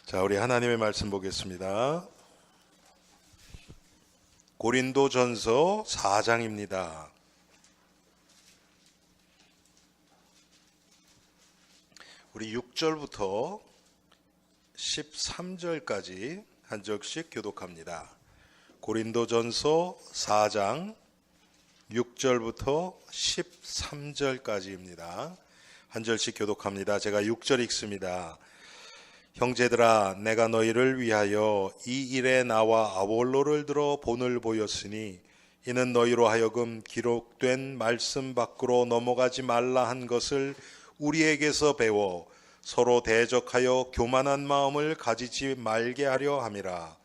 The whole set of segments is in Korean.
자, 우리 하나님의 말씀 보겠습니다. 고린도전서 4장입니다. 우리 6절부터 13절까지 한 절씩 교독합니다. 고린도전서 4장 6절부터 13절까지입니다. 한 절씩 교독합니다. 제가 6절 읽습니다. 형제들아, 내가 너희를 위하여 이 일에 나와 아볼로를 들어 본을 보였으니 이는 너희로 하여금 기록된 말씀 밖으로 넘어가지 말라 한 것을 우리에게서 배워 서로 대적하여 교만한 마음을 가지지 말게 하려 함이라.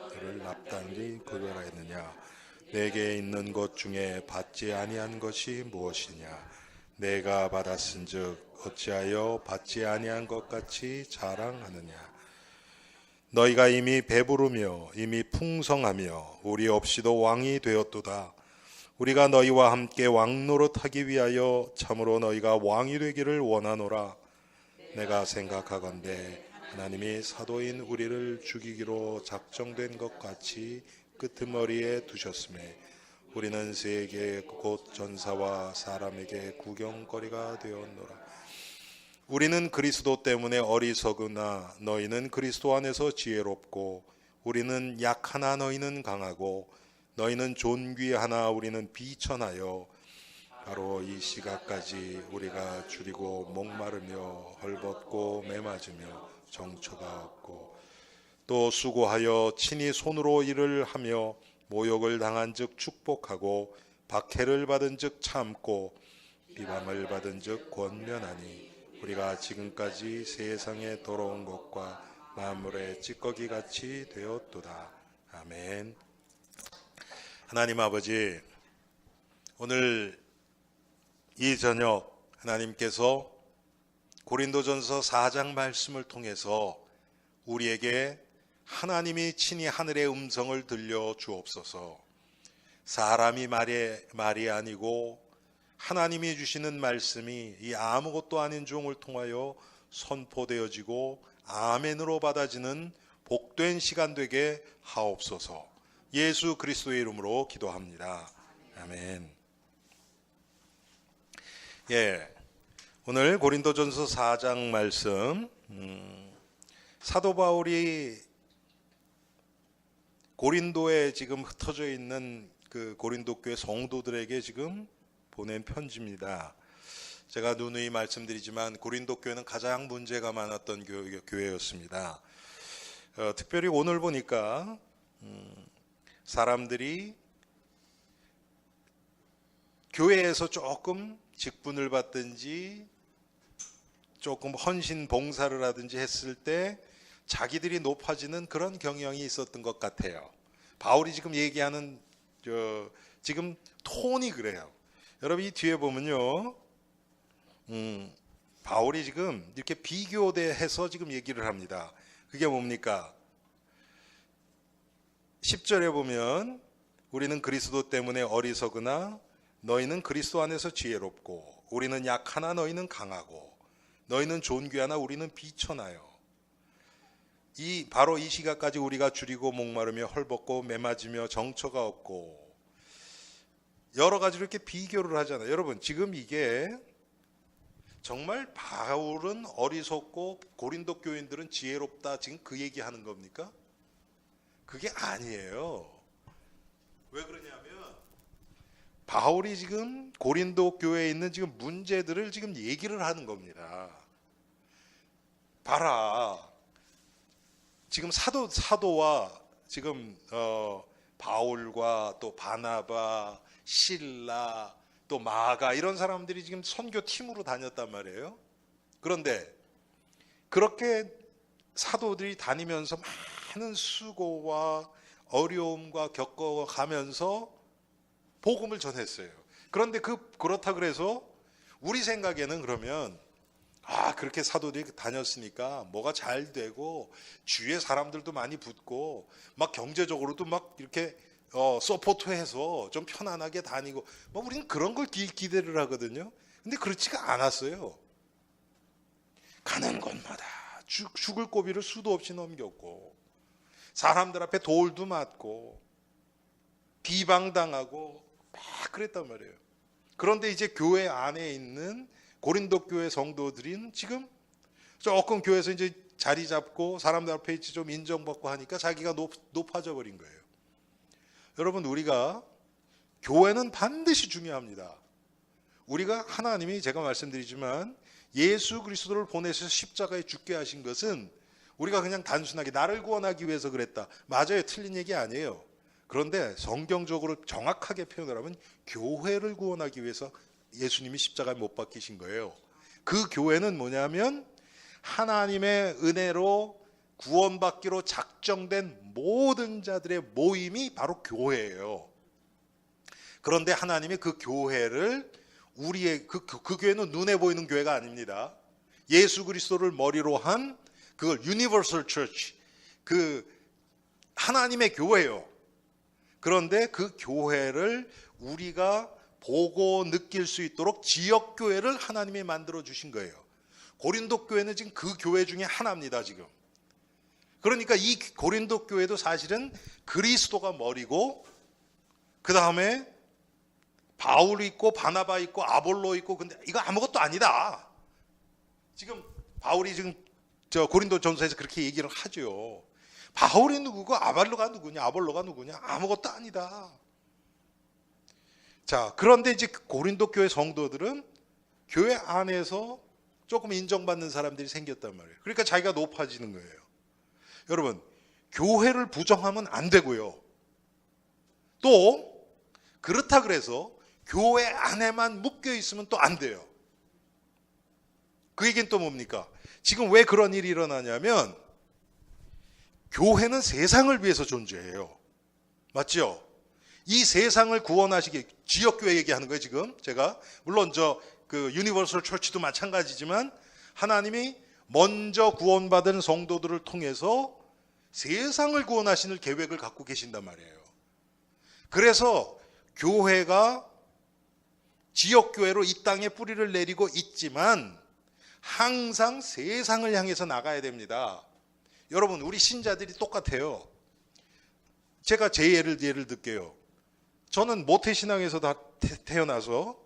너를 납당히 구별하였느냐? 내게 있는 것 중에 받지 아니한 것이 무엇이냐? 내가 받았은즉 어찌하여 받지 아니한 것 같이 자랑하느냐? 너희가 이미 배부르며 이미 풍성하며 우리 없이도 왕이 되었도다. 우리가 너희와 함께 왕 노릇하기 위하여 참으로 너희가 왕이 되기를 원하노라. 내가 생각하건대 하나님이 사도인 우리를 죽이기로 작정된 것 같이 끄트머리에 두셨음에 우리는 세계 곧 전사와 사람에게 구경거리가 되었노라. 우리는 그리스도 때문에 어리석으나 너희는 그리스도 안에서 지혜롭고 우리는 약하나 너희는 강하고 너희는 존귀하나 우리는 비천하여 바로 이 시각까지 우리가 줄이고 목마르며 헐벗고 매맞으며 정처가 없고 또 수고하여 친히 손으로 일을 하며 모욕을 당한 즉 축복하고 박해를 받은 즉 참고 비방을 받은 즉 권면하니 우리가 지금까지 세상에 더러운 것과 만물의 찌꺼기 같이 되었도다. 아멘. 하나님 아버지, 오늘 이 저녁 하나님께서 고린도전서 4장 말씀을 통해서 우리에게 하나님이 친히 하늘의 음성을 들려 주옵소서. 사람이 말이 아니고 하나님이 주시는 말씀이 이 아무것도 아닌 종을 통하여 선포되어지고 아멘으로 받아지는 복된 시간 되게 하옵소서. 예수 그리스도의 이름으로 기도합니다. 아멘. 오늘 고린도전서 4장 말씀, 사도 바울이 고린도에 지금 흩어져 있는 그 고린도 교회 성도들에게 지금 보낸 편지입니다. 제가 누누이 말씀드리지만 고린도 교회는 가장 문제가 많았던 교회였습니다. 특별히 오늘 보니까 사람들이 교회에서 조금 직분을 받든지 조금 헌신 봉사를 하든지 했을 때 자기들이 높아지는 그런 경향이 있었던 것 같아요. 바울이 지금 얘기하는 지금 톤이 그래요. 여러분 이 뒤에 보면요, 바울이 지금 이렇게 비교대해서 지금 얘기를 합니다. 그게 뭡니까? 10절에 보면 우리는 그리스도 때문에 어리석으나 너희는 그리스도 안에서 지혜롭고 우리는 약하나 너희는 강하고 너희는 존귀하나 우리는 비천하여. 바로 이 시각까지 우리가 줄이고 목마르며 헐벗고 매맞으며 정처가 없고 여러 가지로 이렇게 비교를 하잖아요. 여러분 지금 이게 정말 바울은 어리석고 고린도 교인들은 지혜롭다 지금 그 얘기하는 겁니까? 그게 아니에요. 왜 그러냐면 바울이 지금 고린도 교회에 있는 지금 문제들을 지금 얘기를 하는 겁니다. 봐라, 지금 사도와 지금 바울과 또 바나바, 실라, 또 마가 이런 사람들이 지금 선교팀으로 다녔단 말이에요. 그런데 그렇게 사도들이 다니면서 많은 수고와 어려움과 겪어가면서 복음을 전했어요. 그런데 그렇다 그래서 우리 생각에는 그러면 그렇게 사도들이 다녔으니까 뭐가 잘 되고 주위에 사람들도 많이 붙고 막 경제적으로도 막 이렇게 서포트해서 좀 편안하게 다니고 우리는 그런 걸 기대를 하거든요. 근데 그렇지가 않았어요. 가는 곳마다 죽을 고비를 수도 없이 넘겼고 사람들 앞에 돌도 맞고 비방당하고 막 그랬단 말이에요. 그런데 이제 교회 안에 있는 고린도 교회 성도들인 지금 조금 교회에서 이제 자리 잡고 사람들 앞에 있지 좀 인정받고 하니까 자기가 높아져 버린 거예요. 여러분, 우리가 교회는 반드시 중요합니다. 우리가 하나님이 제가 말씀드리지만 예수 그리스도를 보내셔서 십자가에 죽게 하신 것은 우리가 그냥 단순하게 나를 구원하기 위해서 그랬다. 맞아요. 틀린 얘기 아니에요. 그런데 성경적으로 정확하게 표현을 하면 교회를 구원하기 위해서 예수님이 십자가에 못 박히신 거예요. 그 교회는 뭐냐면 하나님의 은혜로 구원받기로 작정된 모든 자들의 모임이 바로 교회예요. 그런데 하나님이 그 교회를 우리의 그 교회는 눈에 보이는 교회가 아닙니다. 예수 그리스도를 머리로 한 그걸 유니버설 처치, 그 하나님의 교회예요. 그런데 그 교회를 우리가 보고 느낄 수 있도록 지역 교회를 하나님이 만들어 주신 거예요. 고린도 교회는 지금 그 교회 중에 하나입니다, 지금. 그러니까 이 고린도 교회도 사실은 그리스도가 머리고 그 다음에 바울 있고 바나바 있고 아볼로 있고, 근데 이거 아무것도 아니다. 지금 바울이 지금 저 고린도 전서에서 그렇게 얘기를 하죠. 바울이 누구고 아볼로가 누구냐 아무것도 아니다. 자, 그런데 이제 고린도 교회 성도들은 교회 안에서 조금 인정받는 사람들이 생겼단 말이에요. 그러니까 자기가 높아지는 거예요. 여러분, 교회를 부정하면 안 되고요. 또 그렇다 그래서 교회 안에만 묶여 있으면 또 안 돼요. 그 얘기는 또 뭡니까? 지금 왜 그런 일이 일어나냐면 교회는 세상을 위해서 존재해요. 맞죠? 이 세상을 구원하시기, 지역교회 얘기하는 거예요, 지금. 제가. 물론 그 유니버설 처치도 마찬가지지만 하나님이 먼저 구원받은 성도들을 통해서 세상을 구원하시는 계획을 갖고 계신단 말이에요. 그래서 교회가 지역교회로 이 땅에 뿌리를 내리고 있지만 항상 세상을 향해서 나가야 됩니다. 여러분, 우리 신자들이 똑같아요. 제가 제 예를 들게요. 저는 모태신앙에서 다 태어나서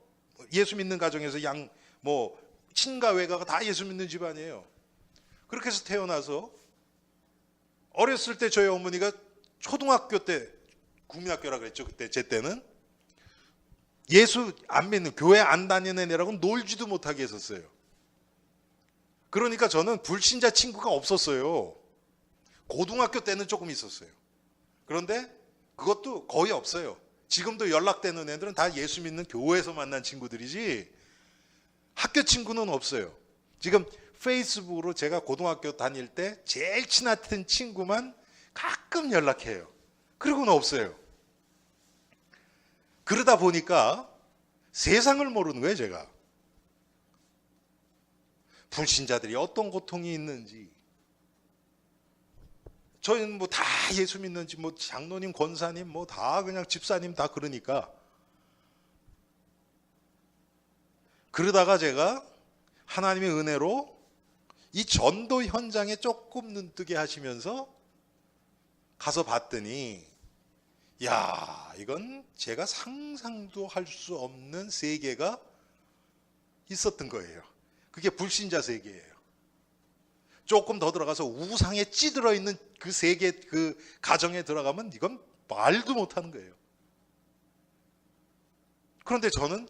예수 믿는 가정에서 친가 외가가 다 예수 믿는 집안이에요. 그렇게 해서 태어나서 어렸을 때 저희 어머니가 초등학교 때, 국민학교라 그랬죠. 그때 제 때는 예수 안 믿는, 교회 안 다니는 애라고 놀지도 못하게 했었어요. 그러니까 저는 불신자 친구가 없었어요. 고등학교 때는 조금 있었어요. 그런데 그것도 거의 없어요. 지금도 연락되는 애들은 다 예수 믿는 교회에서 만난 친구들이지 학교 친구는 없어요. 지금 페이스북으로 제가 고등학교 다닐 때 제일 친했던 친구만 가끔 연락해요. 그러고는 없어요. 그러다 보니까 세상을 모르는 거예요, 제가. 불신자들이 어떤 고통이 있는지, 저희는 뭐 다 예수 믿는지, 뭐 장로님, 권사님, 뭐 다 그냥 집사님 다 그러니까. 그러다가 제가 하나님의 은혜로 이 전도 현장에 조금 눈뜨게 하시면서 가서 봤더니, 야, 이건 제가 상상도 할 수 없는 세계가 있었던 거예요. 그게 불신자 세계예요. 조금 더 들어가서 우상에 찌들어 있는 그 세계, 그 가정에 들어가면 이건 말도 못하는 거예요. 그런데 저는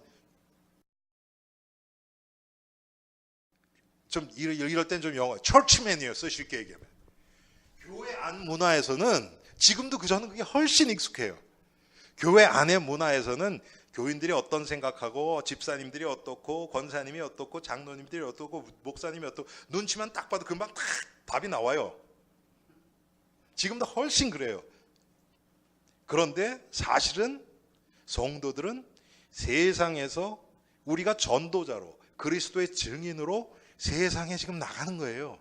좀 이럴 땐 좀 영어 처치맨이었어요, 쉽게 얘기하면. 교회 안 문화에서는 지금도 저는 그게 훨씬 익숙해요. 교회 안의 문화에서는 교인들이 어떤 생각하고, 집사님들이 어떻고, 권사님이 어떻고, 장로님들이 어떻고, 목사님이 어떻고, 눈치만 딱 봐도 금방 딱 답이 나와요. 지금도 훨씬 그래요. 그런데 사실은 성도들은 세상에서 우리가 전도자로, 그리스도의 증인으로 세상에 지금 나가는 거예요.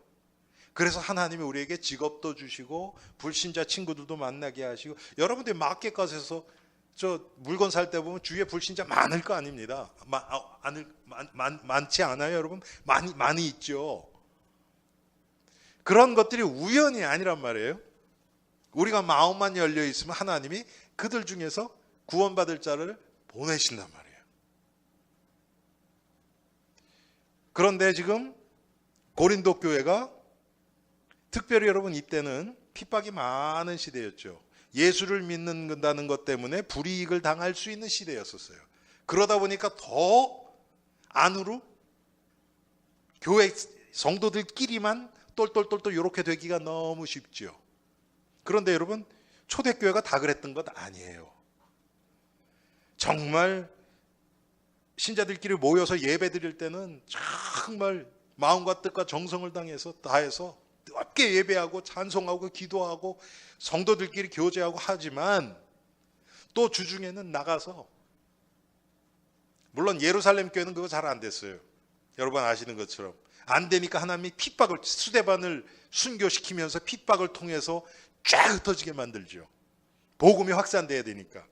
그래서 하나님이 우리에게 직업도 주시고 불신자 친구들도 만나게 하시고, 여러분들이 마켓 가서 저 물건 살 때 보면 주위에 불신자 많을 거 아닙니다. 많지 않아요, 여러분? 많이 있죠. 그런 것들이 우연이 아니란 말이에요. 우리가 마음만 열려 있으면 하나님이 그들 중에서 구원받을 자를 보내신단 말이에요. 그런데 지금 고린도 교회가 특별히 여러분 이때는 핍박이 많은 시대였죠. 예수를 믿는다는 것 때문에 불이익을 당할 수 있는 시대였었어요. 그러다 보니까 더 안으로 교회 성도들끼리만 똘똘똘똘 이렇게 되기가 너무 쉽죠. 그런데 여러분 초대교회가 다 그랬던 것 아니에요. 정말 신자들끼리 모여서 예배 드릴 때는 정말 마음과 뜻과 정성을 다해서 뜨겁게 예배하고 찬송하고 기도하고 성도들끼리 교제하고 하지만 또 주중에는 나가서, 물론 예루살렘 교회는 그거 잘 안 됐어요. 여러분 아시는 것처럼 안 되니까 하나님이 핍박을, 스데반을 순교시키면서 핍박을 통해서 쫙 흩어지게 만들죠. 복음이 확산돼야 되니까.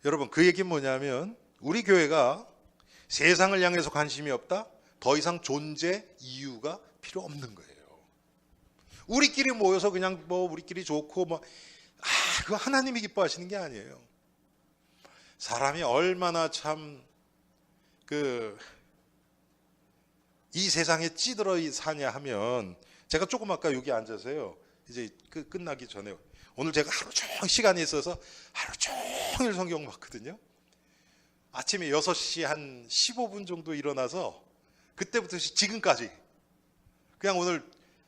여러분 그 얘기는 뭐냐면 우리 교회가 세상을 향해서 관심이 없다? 더 이상 존재 이유가 필요 없는 거예요. 우리끼리 모여서 그냥 우리끼리 좋고 그거 하나님이 기뻐하시는 게 아니에요. 사람이 얼마나 참 이 세상에 찌들어 사냐 하면, 제가 조금 아까 여기 앉아서요, 이제 끝나기 전에 오늘 제가 하루 종일 시간이 있어서 하루 종일 성경 봤거든요. 아침에 6시 한 15분 정도 일어나서 그때부터 지금까지 그냥 오늘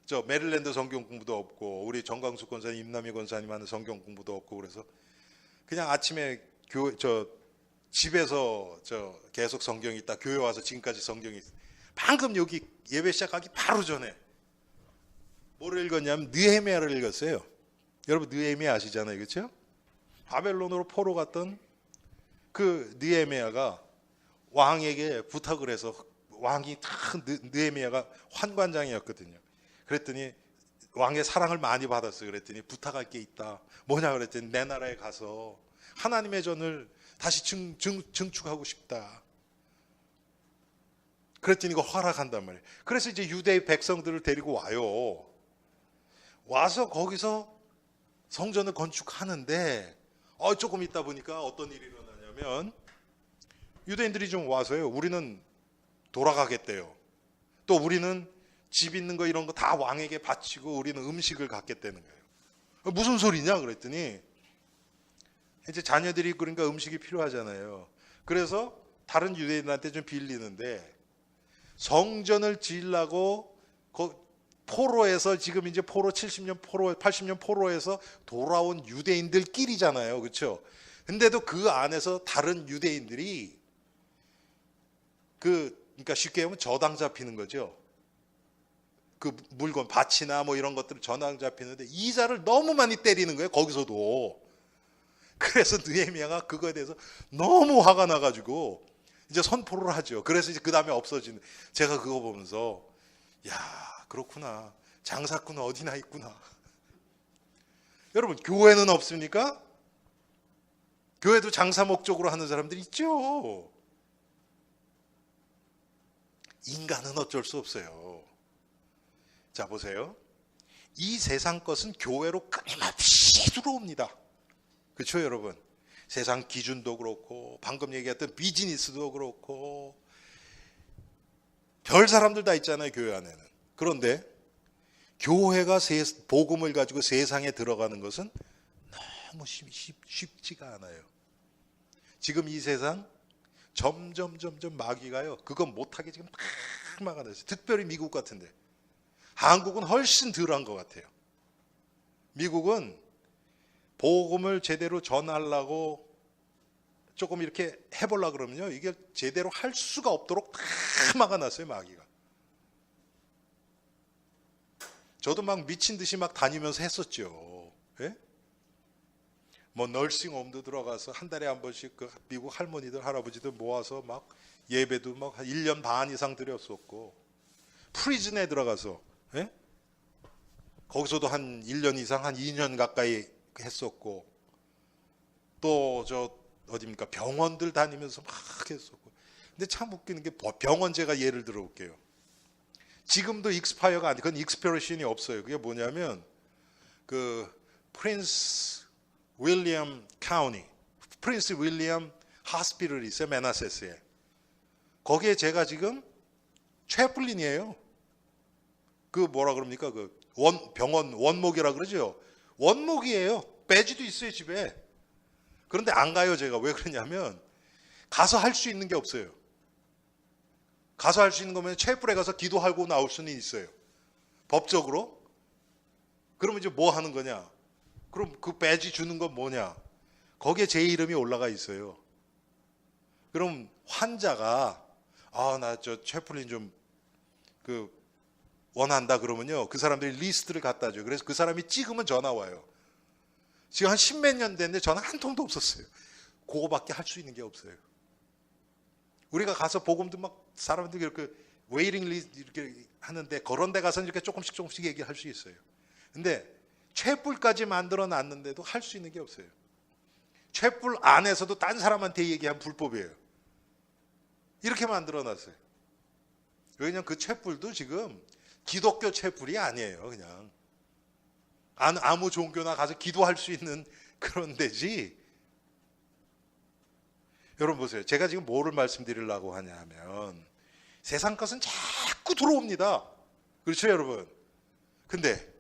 저 메릴랜드 성경 공부도 없고 우리 정광수 권사님, 임남희 권사님 하는 성경 공부도 없고 그래서 그냥 아침에 집에서 계속 성경이 있다, 교회 와서 지금까지 성경이 있다. 방금 여기 예배 시작하기 바로 전에 뭐를 읽었냐면 느헤미야를 읽었어요. 여러분 느헤미야 아시잖아요, 그렇죠? 바벨론으로 포로 갔던 그 느헤미야가 왕에게 부탁을 해서, 왕이 느헤미야가 환관장이었거든요. 그랬더니 왕의 사랑을 많이 받았어요. 그랬더니 부탁할 게 있다. 뭐냐 그랬더니 내 나라에 가서 하나님의 전을 다시 증축하고 싶다. 그랬더니 이거 허락한단 말이에요. 그래서 이제 유대의 백성들을 데리고 와요. 와서 거기서 성전을 건축하는데 조금 있다 보니까 어떤 일이 일어나냐면 유대인들이 좀 와서요, 우리는 돌아가겠대요. 또 우리는 집 있는 거 이런 거 다 왕에게 바치고 우리는 음식을 갖겠다는 거예요. 무슨 소리냐 그랬더니 이제 자녀들이 그러니까 음식이 필요하잖아요. 그래서 다른 유대인한테 좀 빌리는데 성전을 지으려고 포로에서 지금 이제 포로 70년 포로 80년 포로에서 돌아온 유대인들끼리잖아요. 그렇죠? 근데도 그 안에서 다른 유대인들이 그러니까 쉽게 하면 저당 잡히는 거죠. 그 물건 밭이나 이런 것들을 저당 잡히는데 이자를 너무 많이 때리는 거예요. 거기서도. 그래서 느헤미야가 그거에 대해서 너무 화가 나가지고 이제 선포를 하죠. 그래서 이제 그 다음에 없어지는. 제가 그거 보면서 야, 그렇구나. 장사꾼은 어디나 있구나. 여러분 교회는 없습니까? 교회도 장사 목적으로 하는 사람들이 있죠. 인간은 어쩔 수 없어요. 자 보세요. 이 세상 것은 교회로 끊임없이 들어옵니다. 그렇죠 여러분? 세상 기준도 그렇고 방금 얘기했던 비즈니스도 그렇고 별 사람들 다 있잖아요, 교회 안에는. 그런데 교회가 복음을 가지고 세상에 들어가는 것은 너무 쉽지가 않아요. 지금 이 세상 점점 마귀가요, 그거 못하게 지금 막 막아놨어요. 특별히 미국 같은데. 한국은 훨씬 덜한 것 같아요. 미국은 복음을 제대로 전하려고 조금 이렇게 해보려고 그러면요, 이게 제대로 할 수가 없도록 다 막아놨어요, 마귀가. 저도 막 미친 듯이 막 다니면서 했었죠. 예? 널싱홈도 들어가서 한 달에 한 번씩 그 미국 할머니들 할아버지들 모아서 막 예배도 막 1년 반 이상 드렸었고, 프리즌에 들어가서 거기서도 한 1년 이상 한 2년 가까이 했었고, 또 어디입니까, 병원들 다니면서 막 했었고. 근데 참 웃기는 게 병원, 제가 예를 들어 볼게요. 지금도 익스파이어가 안 돼. 그건 익스피레이션이 없어요. 그게 뭐냐면 그 프린스 윌리엄 카운티, 프린스 윌리엄 하스피럴이 있어요. 매나세스에. 거기에 제가 지금 채플린이에요. 그 뭐라 그럽니까? 그 병원 원목이라 그러죠. 원목이에요. 배지도 있어요, 집에. 그런데 안 가요, 제가. 왜 그러냐면 가서 할 수 있는 게 없어요. 가서 할 수 있는 거면 채플에 가서 기도하고 나올 수는 있어요. 법적으로. 그러면 이제 뭐 하는 거냐? 그럼 그 배지 주는 건 뭐냐? 거기에 제 이름이 올라가 있어요. 그럼 환자가 나 저 채플린 좀 그 원한다 그러면요. 그 사람들이 리스트를 갖다 줘요. 그래서 그 사람이 찍으면 전화 와요. 지금 한 십몇 년 됐는데 전화 한 통도 없었어요. 그거밖에 할 수 있는 게 없어요. 우리가 가서 복음도 막 사람들이 이렇게 웨이팅 리스트 이렇게 하는데 그런 데 가서 이렇게 조금씩 얘기할 수 있어요. 근데 촛불까지 만들어 놨는데도 할 수 있는 게 없어요. 촛불 안에서도 딴 사람한테 얘기하면 불법이에요. 이렇게 만들어 놨어요. 왜냐면 그 촛불도 지금 기독교 촛불이 아니에요. 그냥 아무 종교나 가서 기도할 수 있는 그런 데지. 여러분 보세요. 제가 지금 뭐를 말씀드리려고 하냐면 세상 것은 자꾸 들어옵니다. 그렇죠, 여러분? 근데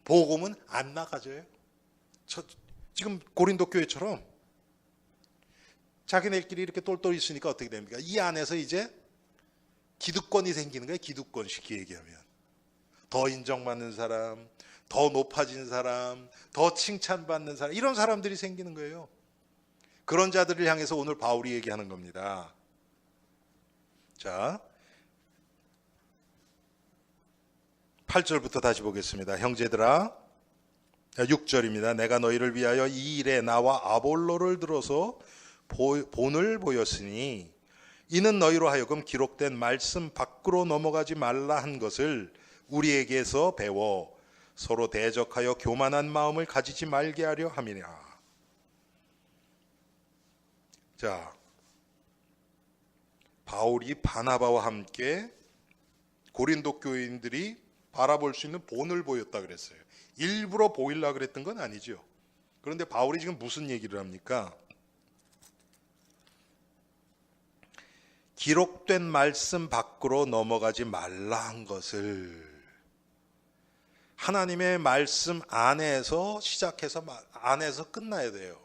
복음은 안 나가져요. 지금 고린도 교회처럼 자기네끼리 이렇게 똘똘 있으니까 어떻게 됩니까? 이 안에서 이제 기득권이 생기는 거예요. 기득권 쉽게 얘기하면. 더 인정받는 사람, 더 높아진 사람, 더 칭찬받는 사람, 이런 사람들이 생기는 거예요. 그런 자들을 향해서 오늘 바울이 얘기하는 겁니다. 자, 8절부터 다시 보겠습니다. 형제들아, 6절입니다. 내가 너희를 위하여 이 일에 나와 아볼로를 들어서 본을 보였으니 이는 너희로 하여금 기록된 말씀 밖으로 넘어가지 말라 한 것을 우리에게서 배워 서로 대적하여 교만한 마음을 가지지 말게 하려 함이라. 자, 바울이 바나바와 함께 고린도 교인들이 바라볼 수 있는 본을 보였다 그랬어요. 일부러 보이려고 그랬던 건 아니죠. 그런데 바울이 지금 무슨 얘기를 합니까? 기록된 말씀 밖으로 넘어가지 말라 한 것을, 하나님의 말씀 안에서 시작해서 안에서 끝나야 돼요.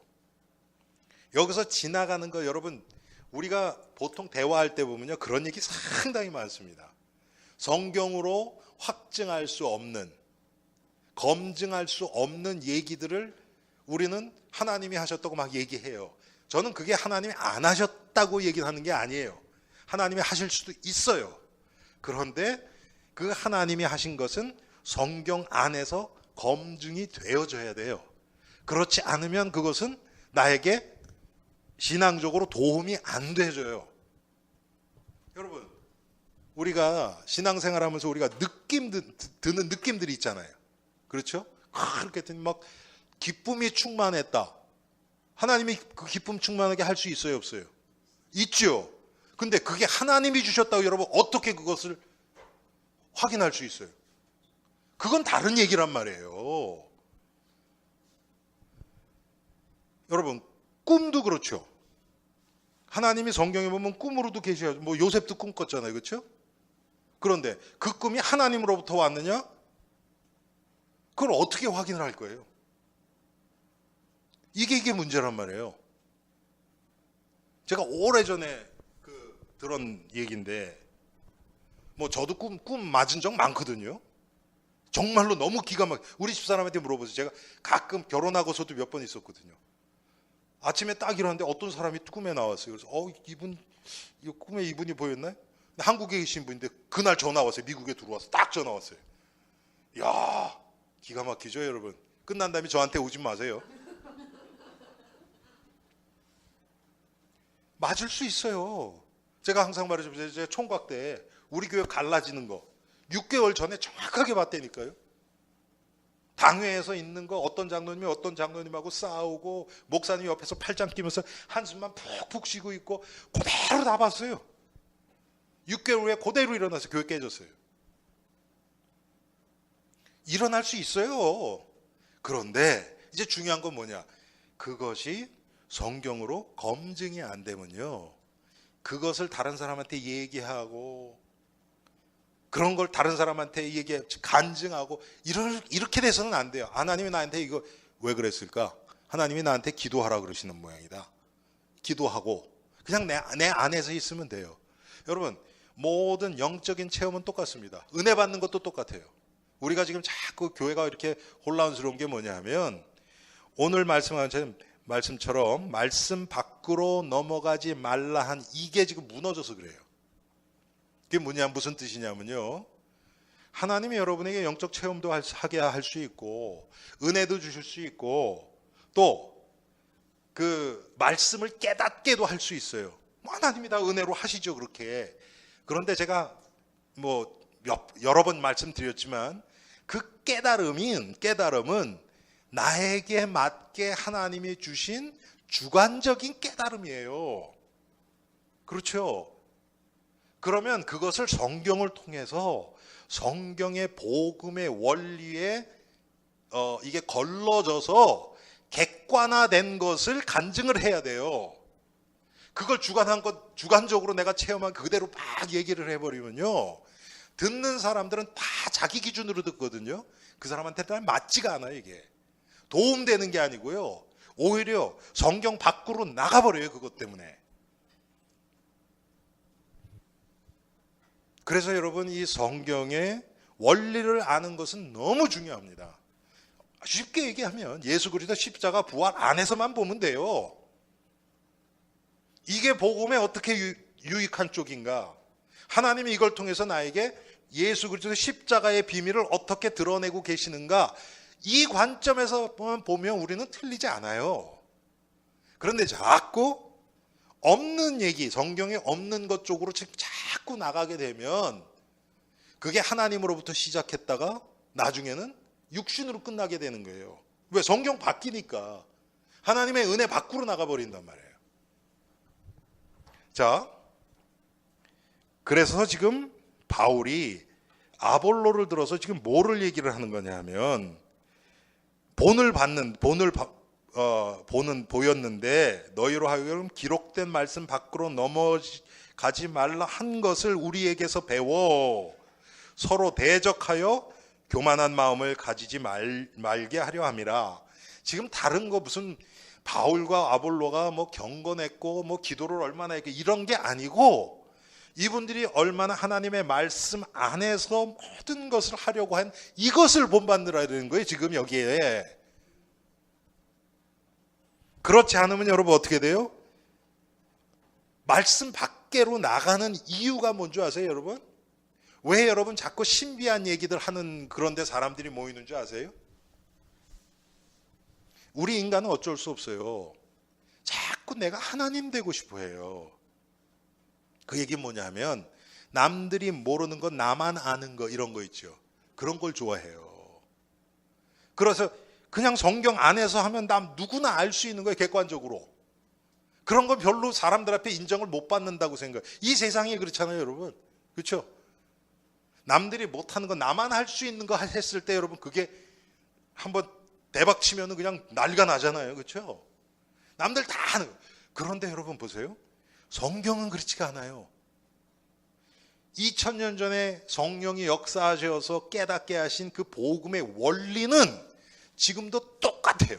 여기서 지나가는 거, 여러분 우리가 보통 대화할 때 보면요 그런 얘기 상당히 많습니다. 성경으로 확증할 수 없는, 검증할 수 없는 얘기들을 우리는 하나님이 하셨다고 막 얘기해요. 저는 그게 하나님이 안 하셨다고 얘기하는 게 아니에요. 하나님이 하실 수도 있어요. 그런데 그 하나님이 하신 것은 성경 안에서 검증이 되어져야 돼요. 그렇지 않으면 그것은 나에게 신앙적으로 도움이 안 돼줘요. 여러분, 우리가 신앙생활하면서 우리가 드는 느낌들이 있잖아요. 그렇죠? 그렇게 했더니 막 기쁨이 충만했다. 하나님이 그 기쁨 충만하게 할 수 있어요, 없어요? 있죠. 근데 그게 하나님이 주셨다고 여러분 어떻게 그것을 확인할 수 있어요? 그건 다른 얘기란 말이에요. 여러분, 꿈도 그렇죠. 하나님이 성경에 보면 꿈으로도 계셔요. 뭐 요셉도 꿈 꿨잖아요. 그렇죠? 그런데 그 꿈이 하나님으로부터 왔느냐? 그걸 어떻게 확인을 할 거예요? 이게 문제란 말이에요. 제가 오래전에 들은 얘기인데, 뭐 저도 꿈 맞은 적 많거든요. 정말로 너무 기가 막혀. 우리 집사람한테 물어보세요. 제가 가끔 결혼하고서도 몇 번 있었거든요. 아침에 딱 일어났는데 어떤 사람이 꿈에 나왔어요. 그래서 이 꿈에 이분이 보였나요? 한국에 계신 분인데 그날 전화 왔어요. 미국에 들어와서 딱 전화 왔어요. 야, 기가 막히죠, 여러분. 끝난 다음에 저한테 오지 마세요. 맞을 수 있어요. 제가 항상 말해줘. 제가 총각 때 우리 교회 갈라지는 거 6개월 전에 정확하게 봤다니까요. 당회에서 있는 거 어떤 장로님이 어떤 장로님하고 싸우고 목사님 옆에서 팔짱 끼면서 한숨만 푹푹 쉬고 있고 그대로 다 봤어요. 6개월 후에 그대로 일어나서 교회 깨졌어요. 일어날 수 있어요. 그런데 이제 중요한 건 뭐냐? 그것이 성경으로 검증이 안 되면요, 그것을 다른 사람한테 얘기하고 그런 걸 다른 사람한테 간증하고 이렇게 돼서는 안 돼요. 하나님이 나한테 이거 왜 그랬을까? 하나님이 나한테 기도하라 그러시는 모양이다. 기도하고 그냥 내 안에서 있으면 돼요. 여러분, 모든 영적인 체험은 똑같습니다. 은혜 받는 것도 똑같아요. 우리가 지금 자꾸 교회가 이렇게 혼란스러운 게 뭐냐 하면, 오늘 말씀하신 말씀처럼 말씀 밖으로 넘어가지 말라 한 이게 지금 무너져서 그래요. 그게 무슨 뜻이냐면요, 하나님이 여러분에게 영적 체험도 하게 할 수 있고 은혜도 주실 수 있고 또 그 말씀을 깨닫게도 할 수 있어요. 하나님이 다 은혜로 하시죠, 그렇게. 그런데 제가 여러 번 말씀드렸지만 그 깨달음은 나에게 맞게 하나님이 주신 주관적인 깨달음이에요. 그렇죠? 그러면 그것을 성경을 통해서 성경의 복음의 원리에 이게 걸러져서 객관화된 것을 간증을 해야 돼요. 그걸 주관적으로 내가 체험한 그대로 막 얘기를 해버리면요, 듣는 사람들은 다 자기 기준으로 듣거든요. 그 사람한테는 맞지가 않아요. 이게 도움되는 게 아니고요, 오히려 성경 밖으로 나가버려요, 그것 때문에. 그래서 여러분, 이 성경의 원리를 아는 것은 너무 중요합니다. 쉽게 얘기하면 예수 그리스도 십자가 부활 안에서만 보면 돼요. 이게 복음에 어떻게 유익한 쪽인가? 하나님이 이걸 통해서 나에게 예수 그리스도 십자가의 비밀을 어떻게 드러내고 계시는가? 이 관점에서 보면 우리는 틀리지 않아요. 그런데 자꾸 없는 얘기, 성경에 없는 것 쪽으로 자꾸 나가게 되면 그게 하나님으로부터 시작했다가 나중에는 육신으로 끝나게 되는 거예요. 왜? 성경 바뀌니까 하나님의 은혜 밖으로 나가버린단 말이에요. 자, 그래서 지금 바울이 아볼로를 들어서 지금 뭐를 얘기를 하는 거냐 하면, 본은 보였는데 너희로 하여금 기록된 말씀 밖으로 넘어가지 말라 한 것을 우리에게서 배워 서로 대적하여 교만한 마음을 가지지 말게 하려 함이라. 지금 다른 거 무슨 바울과 아볼로가 경건했고 기도를 얼마나 했고 이런 게 아니고, 이분들이 얼마나 하나님의 말씀 안에서 모든 것을 하려고 한 이것을 본받으라는 거예요, 지금 여기에. 그렇지 않으면 여러분 어떻게 돼요? 말씀 밖으로 나가는 이유가 뭔지 아세요, 여러분? 왜 여러분 자꾸 신비한 얘기들 하는 그런 데 사람들이 모이는 줄 아세요? 우리 인간은 어쩔 수 없어요. 자꾸 내가 하나님 되고 싶어 해요. 그 얘기는 뭐냐면, 남들이 모르는 거 나만 아는 거 이런 거 있죠. 그런 걸 좋아해요. 그래서 그냥 성경 안에서 하면 누구나 알 수 있는 거예요, 객관적으로. 그런 건 별로 사람들 앞에 인정을 못 받는다고 생각해요. 이 세상이 그렇잖아요, 여러분. 그렇죠? 남들이 못하는 거 나만 할 수 있는 거 했을 때 여러분, 그게 한번 대박 치면은 그냥 난리가 나잖아요. 그렇죠? 남들 다 하는 거. 그런데 여러분 보세요. 성경은 그렇지가 않아요. 2000년 전에 성령이 역사하셔서 깨닫게 하신 그 복음의 원리는 지금도 똑같아요.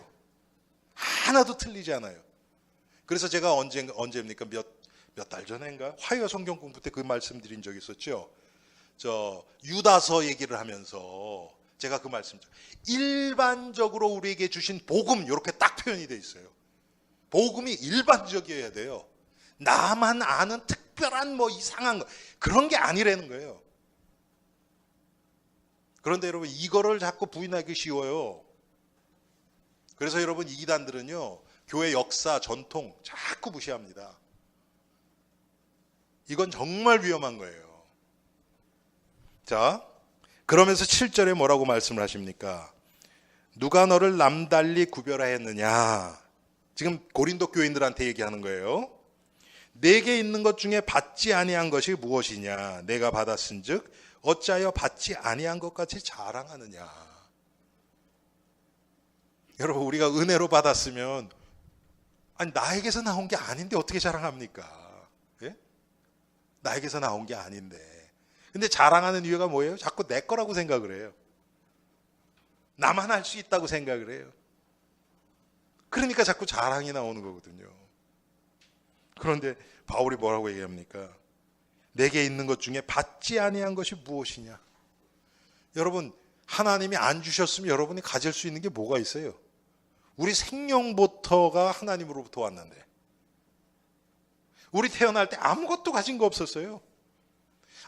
하나도 틀리지 않아요. 그래서 제가 언제입니까? 몇 달 전인가? 화요 성경 공부 때 그 말씀 드린 적이 있었죠. 유다서 얘기를 하면서 제가 그 말씀, 일반적으로 우리에게 주신 복음, 이렇게 딱 표현이 돼 있어요. 복음이 일반적이어야 돼요. 나만 아는 특별한 이상한 거, 그런 게 아니라는 거예요. 그런데 여러분, 이거를 자꾸 부인하기 쉬워요. 그래서 여러분, 이단들은요, 교회 역사, 전통 자꾸 무시합니다. 이건 정말 위험한 거예요. 자, 그러면서 7절에 뭐라고 말씀을 하십니까? 누가 너를 남달리 구별하였느냐? 지금 고린도 교인들한테 얘기하는 거예요. 내게 있는 것 중에 받지 아니한 것이 무엇이냐? 내가 받았은즉 어찌하여 받지 아니한 것 같이 자랑하느냐. 여러분, 우리가 은혜로 받았으면 아니 나에게서 나온 게 아닌데 어떻게 자랑합니까? 예? 나에게서 나온 게 아닌데. 근데 자랑하는 이유가 뭐예요? 자꾸 내 거라고 생각을 해요. 나만 할 수 있다고 생각을 해요. 그러니까 자꾸 자랑이 나오는 거거든요. 그런데 바울이 뭐라고 얘기합니까? 내게 있는 것 중에 받지 아니한 것이 무엇이냐? 여러분, 하나님이 안 주셨으면 여러분이 가질 수 있는 게 뭐가 있어요? 우리 생명부터가 하나님으로부터 왔는데, 우리 태어날 때 아무것도 가진 거 없었어요.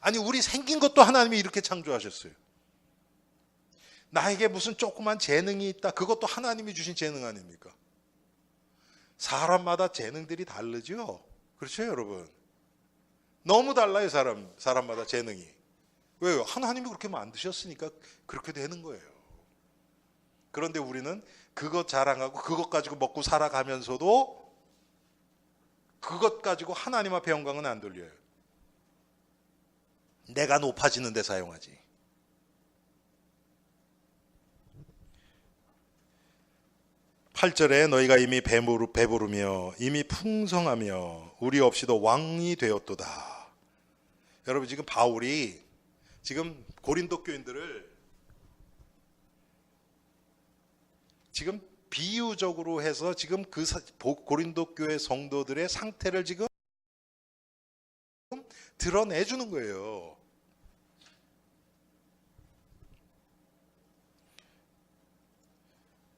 아니, 우리 생긴 것도 하나님이 이렇게 창조하셨어요. 나에게 무슨 조그만 재능이 있다, 그것도 하나님이 주신 재능 아닙니까? 사람마다 재능들이 다르죠. 그렇죠, 여러분? 너무 달라요, 사람마다 재능이. 왜요? 하나님이 그렇게 만드셨으니까 그렇게 되는 거예요. 그런데 우리는 그것 자랑하고 그것 가지고 먹고 살아가면서도 그것 가지고 하나님 앞에 영광은 안 돌려요. 내가 높아지는 데 사용하지. 팔 절에 너희가 이미 배부르며 이미 풍성하며 우리 없이도 왕이 되었도다. 여러분, 지금 바울이 지금 고린도 교인들을 지금 비유적으로 해서 지금 그 고린도 교회 성도들의 상태를 지금 드러내주는 거예요.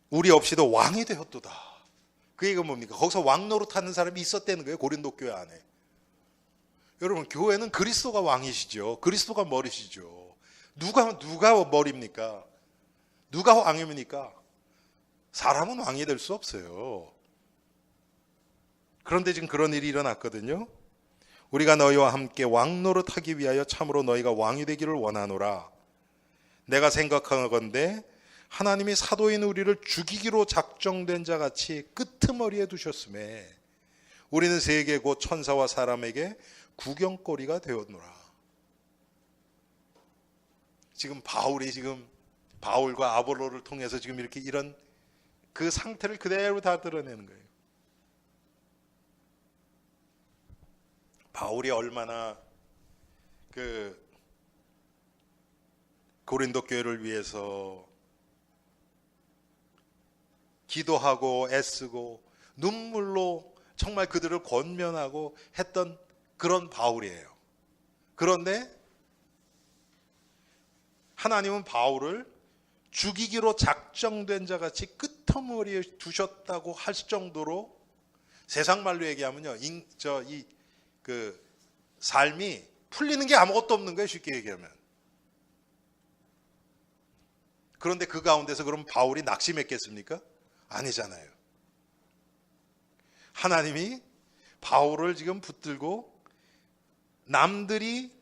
우리 없이도 왕이 되었도다. 그 얘기가 뭡니까? 거기서 왕 노릇하는 사람이 있었다는 거예요. 고린도 교회 안에. 여러분, 교회는 그리스도가 왕이시죠. 그리스도가 머리시죠. 누가 머리입니까? 누가 왕입니까? 사람은 왕이 될 수 없어요. 그런데 지금 그런 일이 일어났거든요. 우리가 너희와 함께 왕 노릇하기 위하여 참으로 너희가 왕이 되기를 원하노라. 내가 생각하건대 하나님이 사도인 우리를 죽이기로 작정된 자 같이 끄트머리에 두셨음에 우리는 세계 곧 천사와 사람에게 구경거리가 되었노라. 지금 바울이 지금 바울과 아볼로를 통해서 지금 이렇게 이런 그 상태를 그대로 다 드러내는 거예요. 바울이 얼마나 그 고린도 교회를 위해서 기도하고 애쓰고 눈물로 정말 그들을 권면하고 했던 그런 바울이에요. 그런데 하나님은 바울을 죽이기로 작정된 자 같이 끄트머리에 두셨다고 할 정도로 세상 말로 얘기하면요, 그 삶이 풀리는 게 아무것도 없는 거예요, 쉽게 얘기하면. 그런데 그 가운데서 그럼 바울이 낙심했겠습니까? 아니잖아요. 하나님이 바울을 지금 붙들고 남들이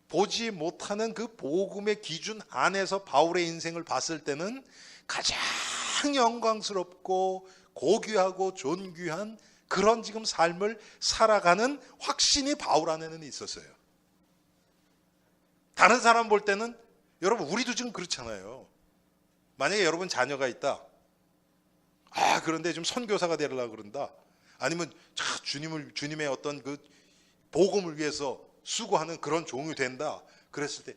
보지 못하는 그 복음의 기준 안에서 바울의 인생을 봤을 때는 가장 영광스럽고 고귀하고 존귀한 그런 지금 삶을 살아가는 확신이 바울 안에는 있었어요. 다른 사람 볼 때는, 여러분 우리도 지금 그렇잖아요. 만약에 여러분 자녀가 있다. 그런데 좀 선교사가 되려고 그런다. 아니면 주님의 어떤 그 복음을 위해서 수고하는 그런 종이 된다. 그랬을 때,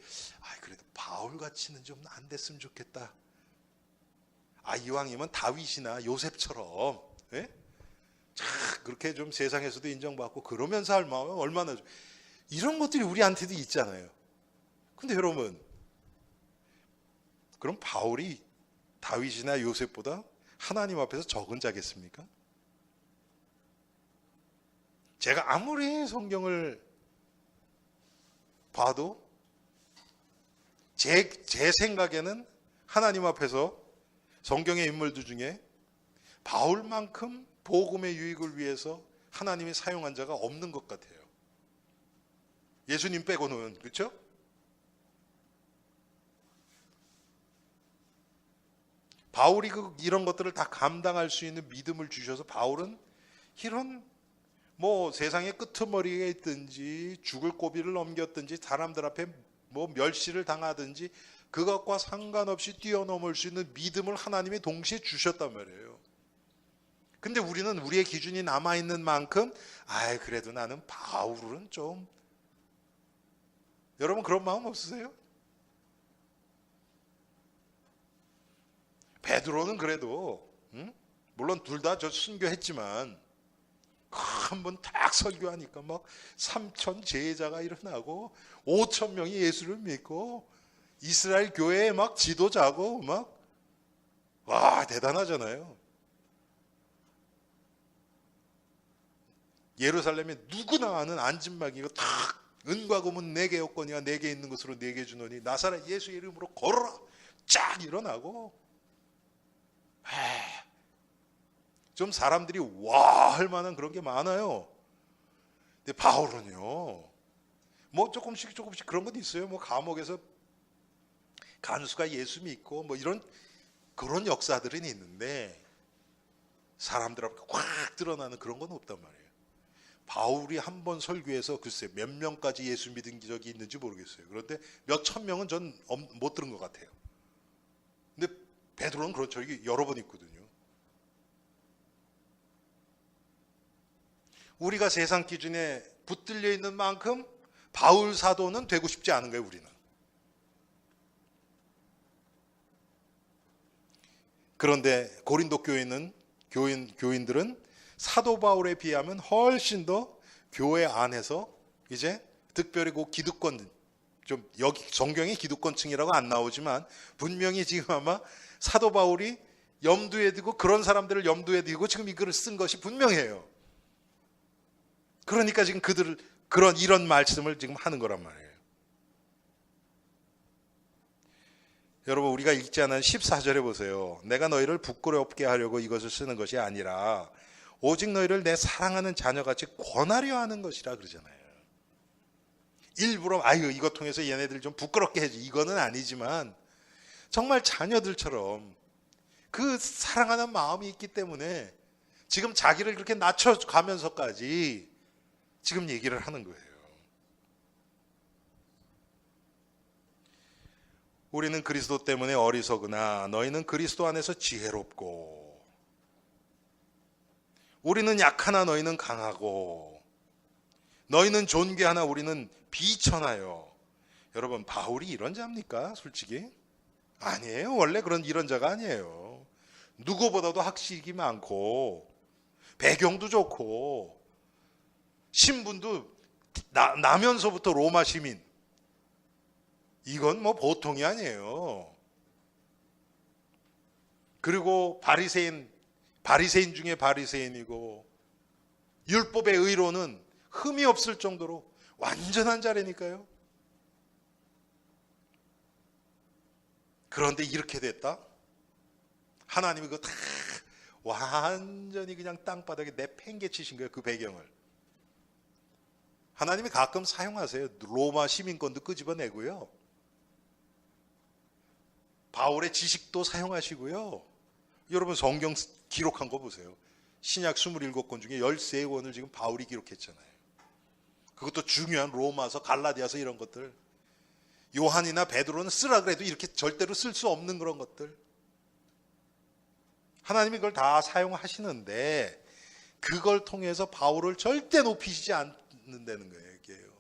그래도 바울같이는 좀 안 됐으면 좋겠다. 이왕이면 다윗이나 요셉처럼, 예? 그렇게 좀 세상에서도 인정받고 그러면서 할 마음은 얼마나 이런 것들이 우리한테도 있잖아요. 근데 여러분, 그럼 바울이 다윗이나 요셉보다 하나님 앞에서 적은 자겠습니까? 제가 아무리 성경을 봐도 제 생각에는 하나님 앞에서 성경의 인물들 중에 바울만큼 복음의 유익을 위해서 하나님이 사용한 자가 없는 것 같아요. 예수님 빼고는. 그렇죠? 바울이 이런 것들을 다 감당할 수 있는 믿음을 주셔서 바울은 이런 세상의 끄트머리에 있든지 죽을 고비를 넘겼든지 사람들 앞에 뭐 멸시를 당하든지 그것과 상관없이 뛰어넘을 수 있는 믿음을 하나님이 동시에 주셨단 말이에요. 근데 우리는 우리의 기준이 남아있는 만큼 그래도 나는 바울은 좀, 여러분 그런 마음 없으세요? 베드로는 그래도 물론 둘 다 저 순교했지만 한번 딱 설교하니까 막 3,000 제자가 일어나고 5,000명이 예수를 믿고 이스라엘 교회에 막 지도자고 막, 와, 대단하잖아요. 예루살렘에 누구나 아는 안진막이고 탁 은과 금은 4개 여건이야 4개 있는 것으로 4개 주노니 나사렛 예수 이름으로 걸어라 쫙 일어나고, 좀 사람들이 와 할 만한 그런 게 많아요. 근데 바울은요, 뭐 조금씩 그런 건 있어요. 뭐 감옥에서 간수가 예수 믿고 뭐 이런 그런 역사들은 있는데 사람들 앞에 확 드러나는 그런 건 없단 말이에요. 바울이 한 번 설교해서 글쎄 몇 명까지 예수 믿은 적이 있는지 모르겠어요. 그런데 몇 천 명은 전 못 들은 것 같아요. 근데 베드로는 그렇죠. 이게 여러 번 있거든요. 우리가 세상 기준에 붙들려 있는 만큼 바울 사도는 되고 싶지 않은 거예요, 우리는. 그런데 고린도 교인들은 사도 바울에 비하면 훨씬 더 교회 안에서 이제 특별히 그 기득권, 좀 여기 성경에 기득권층이라고 안 나오지만 분명히 지금 아마 사도 바울이 염두에 두고 그런 사람들을 염두에 두고 지금 이 글을 쓴 것이 분명해요. 그러니까 지금 그들을 이런 말씀을 지금 하는 거란 말이에요. 여러분 우리가 읽지 않은 14절에 보세요. 내가 너희를 부끄럽게 하려고 이것을 쓰는 것이 아니라 오직 너희를 내 사랑하는 자녀같이 권하려 하는 것이라 그러잖아요. 일부러 이거 통해서 얘네들 좀 부끄럽게 해야지 이거는 아니지만 정말 자녀들처럼 그 사랑하는 마음이 있기 때문에 지금 자기를 그렇게 낮춰가면서까지 지금 얘기를 하는 거예요. 우리는 그리스도 때문에 어리석으나 너희는 그리스도 안에서 지혜롭고 우리는 약하나 너희는 강하고 너희는 존귀하나 우리는 비천하여. 여러분 바울이 이런 자입니까? 솔직히 아니에요. 원래 이런 자가 아니에요. 누구보다도 학식이 많고 배경도 좋고 신분도 나면서부터 로마 시민. 이건 뭐 보통이 아니에요. 그리고 바리새인 중에 바리새인이고 율법의 의로는 흠이 없을 정도로 완전한 자라니까요. 그런데 이렇게 됐다? 하나님이 그거 다 완전히 그냥 땅바닥에 내팽개치신 거예요. 그 배경을. 하나님이 가끔 사용하세요. 로마 시민권도 끄집어내고요. 바울의 지식도 사용하시고요. 여러분 성경 기록한 거 보세요. 신약 27권 중에 13권을 지금 바울이 기록했잖아요. 그것도 중요한 로마서, 갈라디아서 이런 것들. 요한이나 베드로는 쓰라 그래도 이렇게 절대로 쓸 수 없는 그런 것들. 하나님이 그걸 다 사용하시는데 그걸 통해서 바울을 절대 높이시지 않는다는 거예요. 이게요.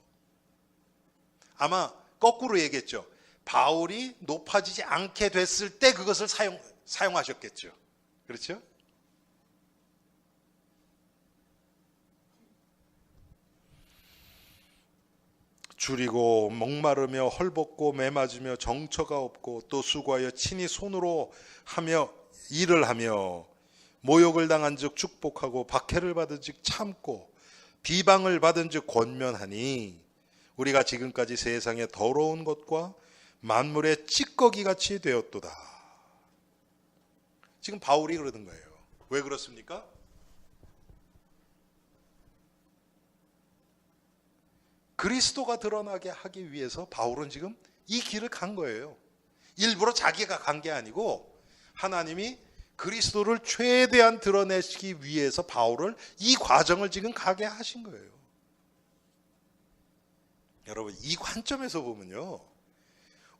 아마 거꾸로 얘기했죠. 바울이 높아지지 않게 됐을 때 그것을 사용하셨겠죠. 그렇죠? 줄이고 목마르며 헐벗고 매맞으며 정처가 없고 또 수고하여 친히 손으로 하며 일을 하며 모욕을 당한 즉 축복하고 박해를 받은 즉 참고 비방을 받은 즉 권면하니 우리가 지금까지 세상의 더러운 것과 만물의 찌꺼기 같이 되었도다. 지금 바울이 그러는 거예요. 왜 그렇습니까? 그리스도가 드러나게 하기 위해서 바울은 지금 이 길을 간 거예요. 일부러 자기가 간 게 아니고 하나님이 그리스도를 최대한 드러내시기 위해서 바울을 이 과정을 지금 가게 하신 거예요. 여러분 이 관점에서 보면요.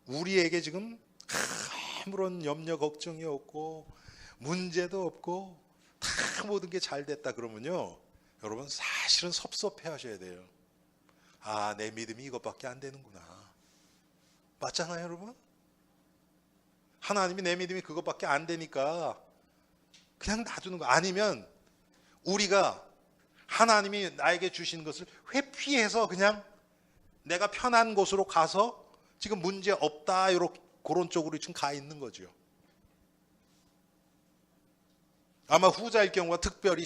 우리에게 지금 아무런 염려 걱정이 없고 문제도 없고 다 모든 게 잘 됐다 그러면요, 여러분 사실은 섭섭해 하셔야 돼요. 아, 내 믿음이 이것밖에 안 되는구나. 맞잖아요, 여러분? 하나님이 내 믿음이 그것밖에 안 되니까 그냥 놔두는 거. 아니면 우리가 하나님이 나에게 주신 것을 회피해서 그냥 내가 편한 곳으로 가서 지금 문제 없다 이렇게 그런 쪽으로 지금 가 있는 거죠. 아마 후자일 경우가 특별히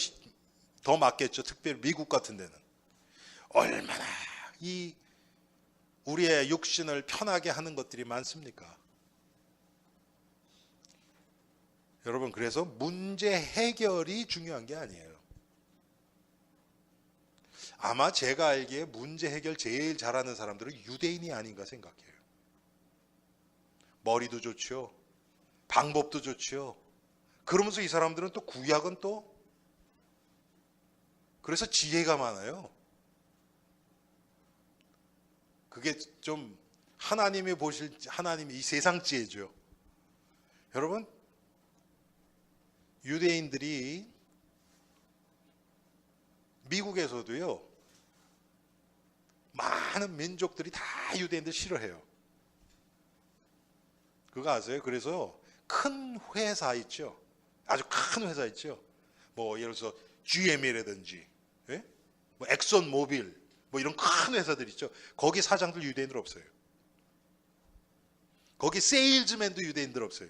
더 맞겠죠. 특별히 미국 같은 데는 얼마나 이 우리의 육신을 편하게 하는 것들이 많습니까? 여러분, 그래서 문제 해결이 중요한 게 아니에요. 아마 제가 알기에 문제 해결 제일 잘하는 사람들은 유대인이 아닌가 생각해요. 머리도 좋죠. 방법도 좋죠. 그러면서 이 사람들은 또 구약은 또 그래서 지혜가 많아요. 그게 좀 하나님이 보실, 하나님이 이 세상 지혜죠. 여러분, 유대인들이 미국에서도요, 많은 민족들이 다 유대인들 싫어해요. 그거 아세요? 그래서 큰 회사 있죠. 아주 큰 회사 있죠. 뭐 예를 들어서 GM이라든지, 예? 뭐 엑손 모빌, 뭐 이런 큰 회사들 있죠. 거기 사장들 유대인들 없어요. 거기 세일즈맨도 유대인들 없어요.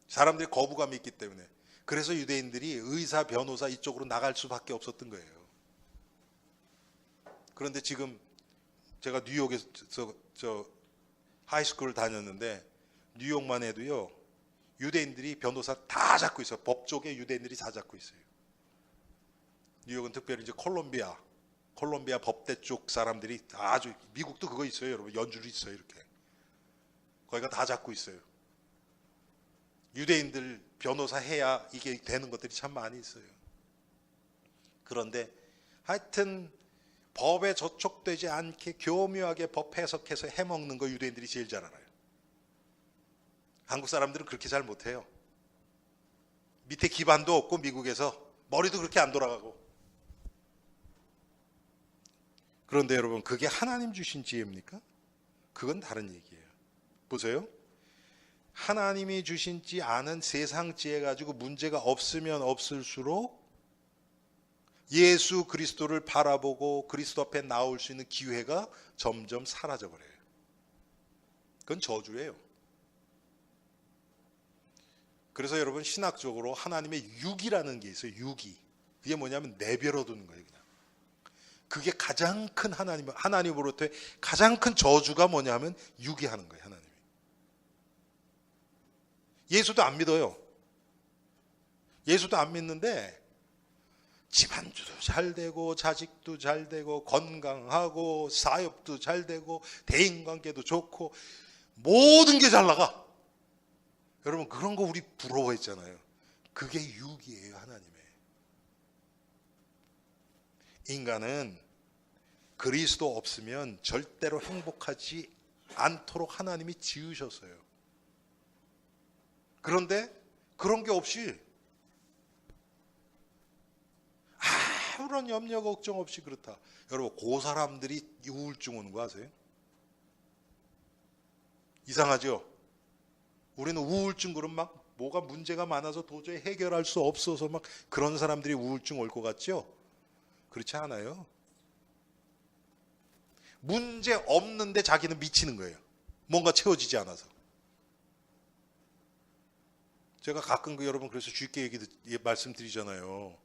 사람들이 거부감이 있기 때문에. 그래서 유대인들이 의사, 변호사 이쪽으로 나갈 수밖에 없었던 거예요. 그런데 지금 제가 뉴욕에서 하이스쿨을 다녔는데 뉴욕만 해도요, 유대인들이 변호사 다 잡고 있어요. 법 쪽에 유대인들이 다 잡고 있어요. 뉴욕은 특별히 이제 콜롬비아 법대 쪽 사람들이 아주, 미국도 그거 있어요, 여러분. 연주도 있어요, 이렇게. 거기가 다 잡고 있어요. 유대인들 변호사 해야 이게 되는 것들이 참 많이 있어요. 그런데 하여튼 법에 저촉되지 않게 교묘하게 법 해석해서 해먹는 거 유대인들이 제일 잘 알아요. 한국 사람들은 그렇게 잘 못해요. 밑에 기반도 없고 미국에서 머리도 그렇게 안 돌아가고. 그런데 여러분, 그게 하나님 주신 지혜입니까? 그건 다른 얘기예요. 보세요. 하나님이 주신지 아는 세상 지혜 가지고 문제가 없으면 없을수록 예수 그리스도를 바라보고 그리스도 앞에 나올 수 있는 기회가 점점 사라져 버려요. 그건 저주예요. 그래서 여러분, 신학적으로 하나님의 육이라는 게 있어요. 육이. 그게 뭐냐면 내버려 두는 거예요. 그냥. 그게 가장 큰 하나님으로부터의 가장 큰 저주가 뭐냐면 유기하는 거예요. 하나님이. 예수도 안 믿어요. 예수도 안 믿는데 집안주도 잘 되고 자식도 잘 되고 건강하고 사업도 잘 되고 대인관계도 좋고 모든 게 잘 나가. 여러분, 그런 거 우리 부러워했잖아요. 그게 유기예요, 하나님의. 인간은 그리스도 없으면 절대로 행복하지 않도록 하나님이 지으셨어요. 그런데 그런 게 없이 아무런 염려 걱정 없이 그렇다. 여러분, 그 사람들이 우울증 오는 거 아세요? 이상하죠? 우리는 우울증 그럼 막 뭐가 문제가 많아서 도저히 해결할 수 없어서 막 그런 사람들이 우울증 올 것 같죠? 그렇지 않아요. 문제 없는데 자기는 미치는 거예요. 뭔가 채워지지 않아서. 제가 가끔 여러분 그래서 쉽게 말씀드리잖아요.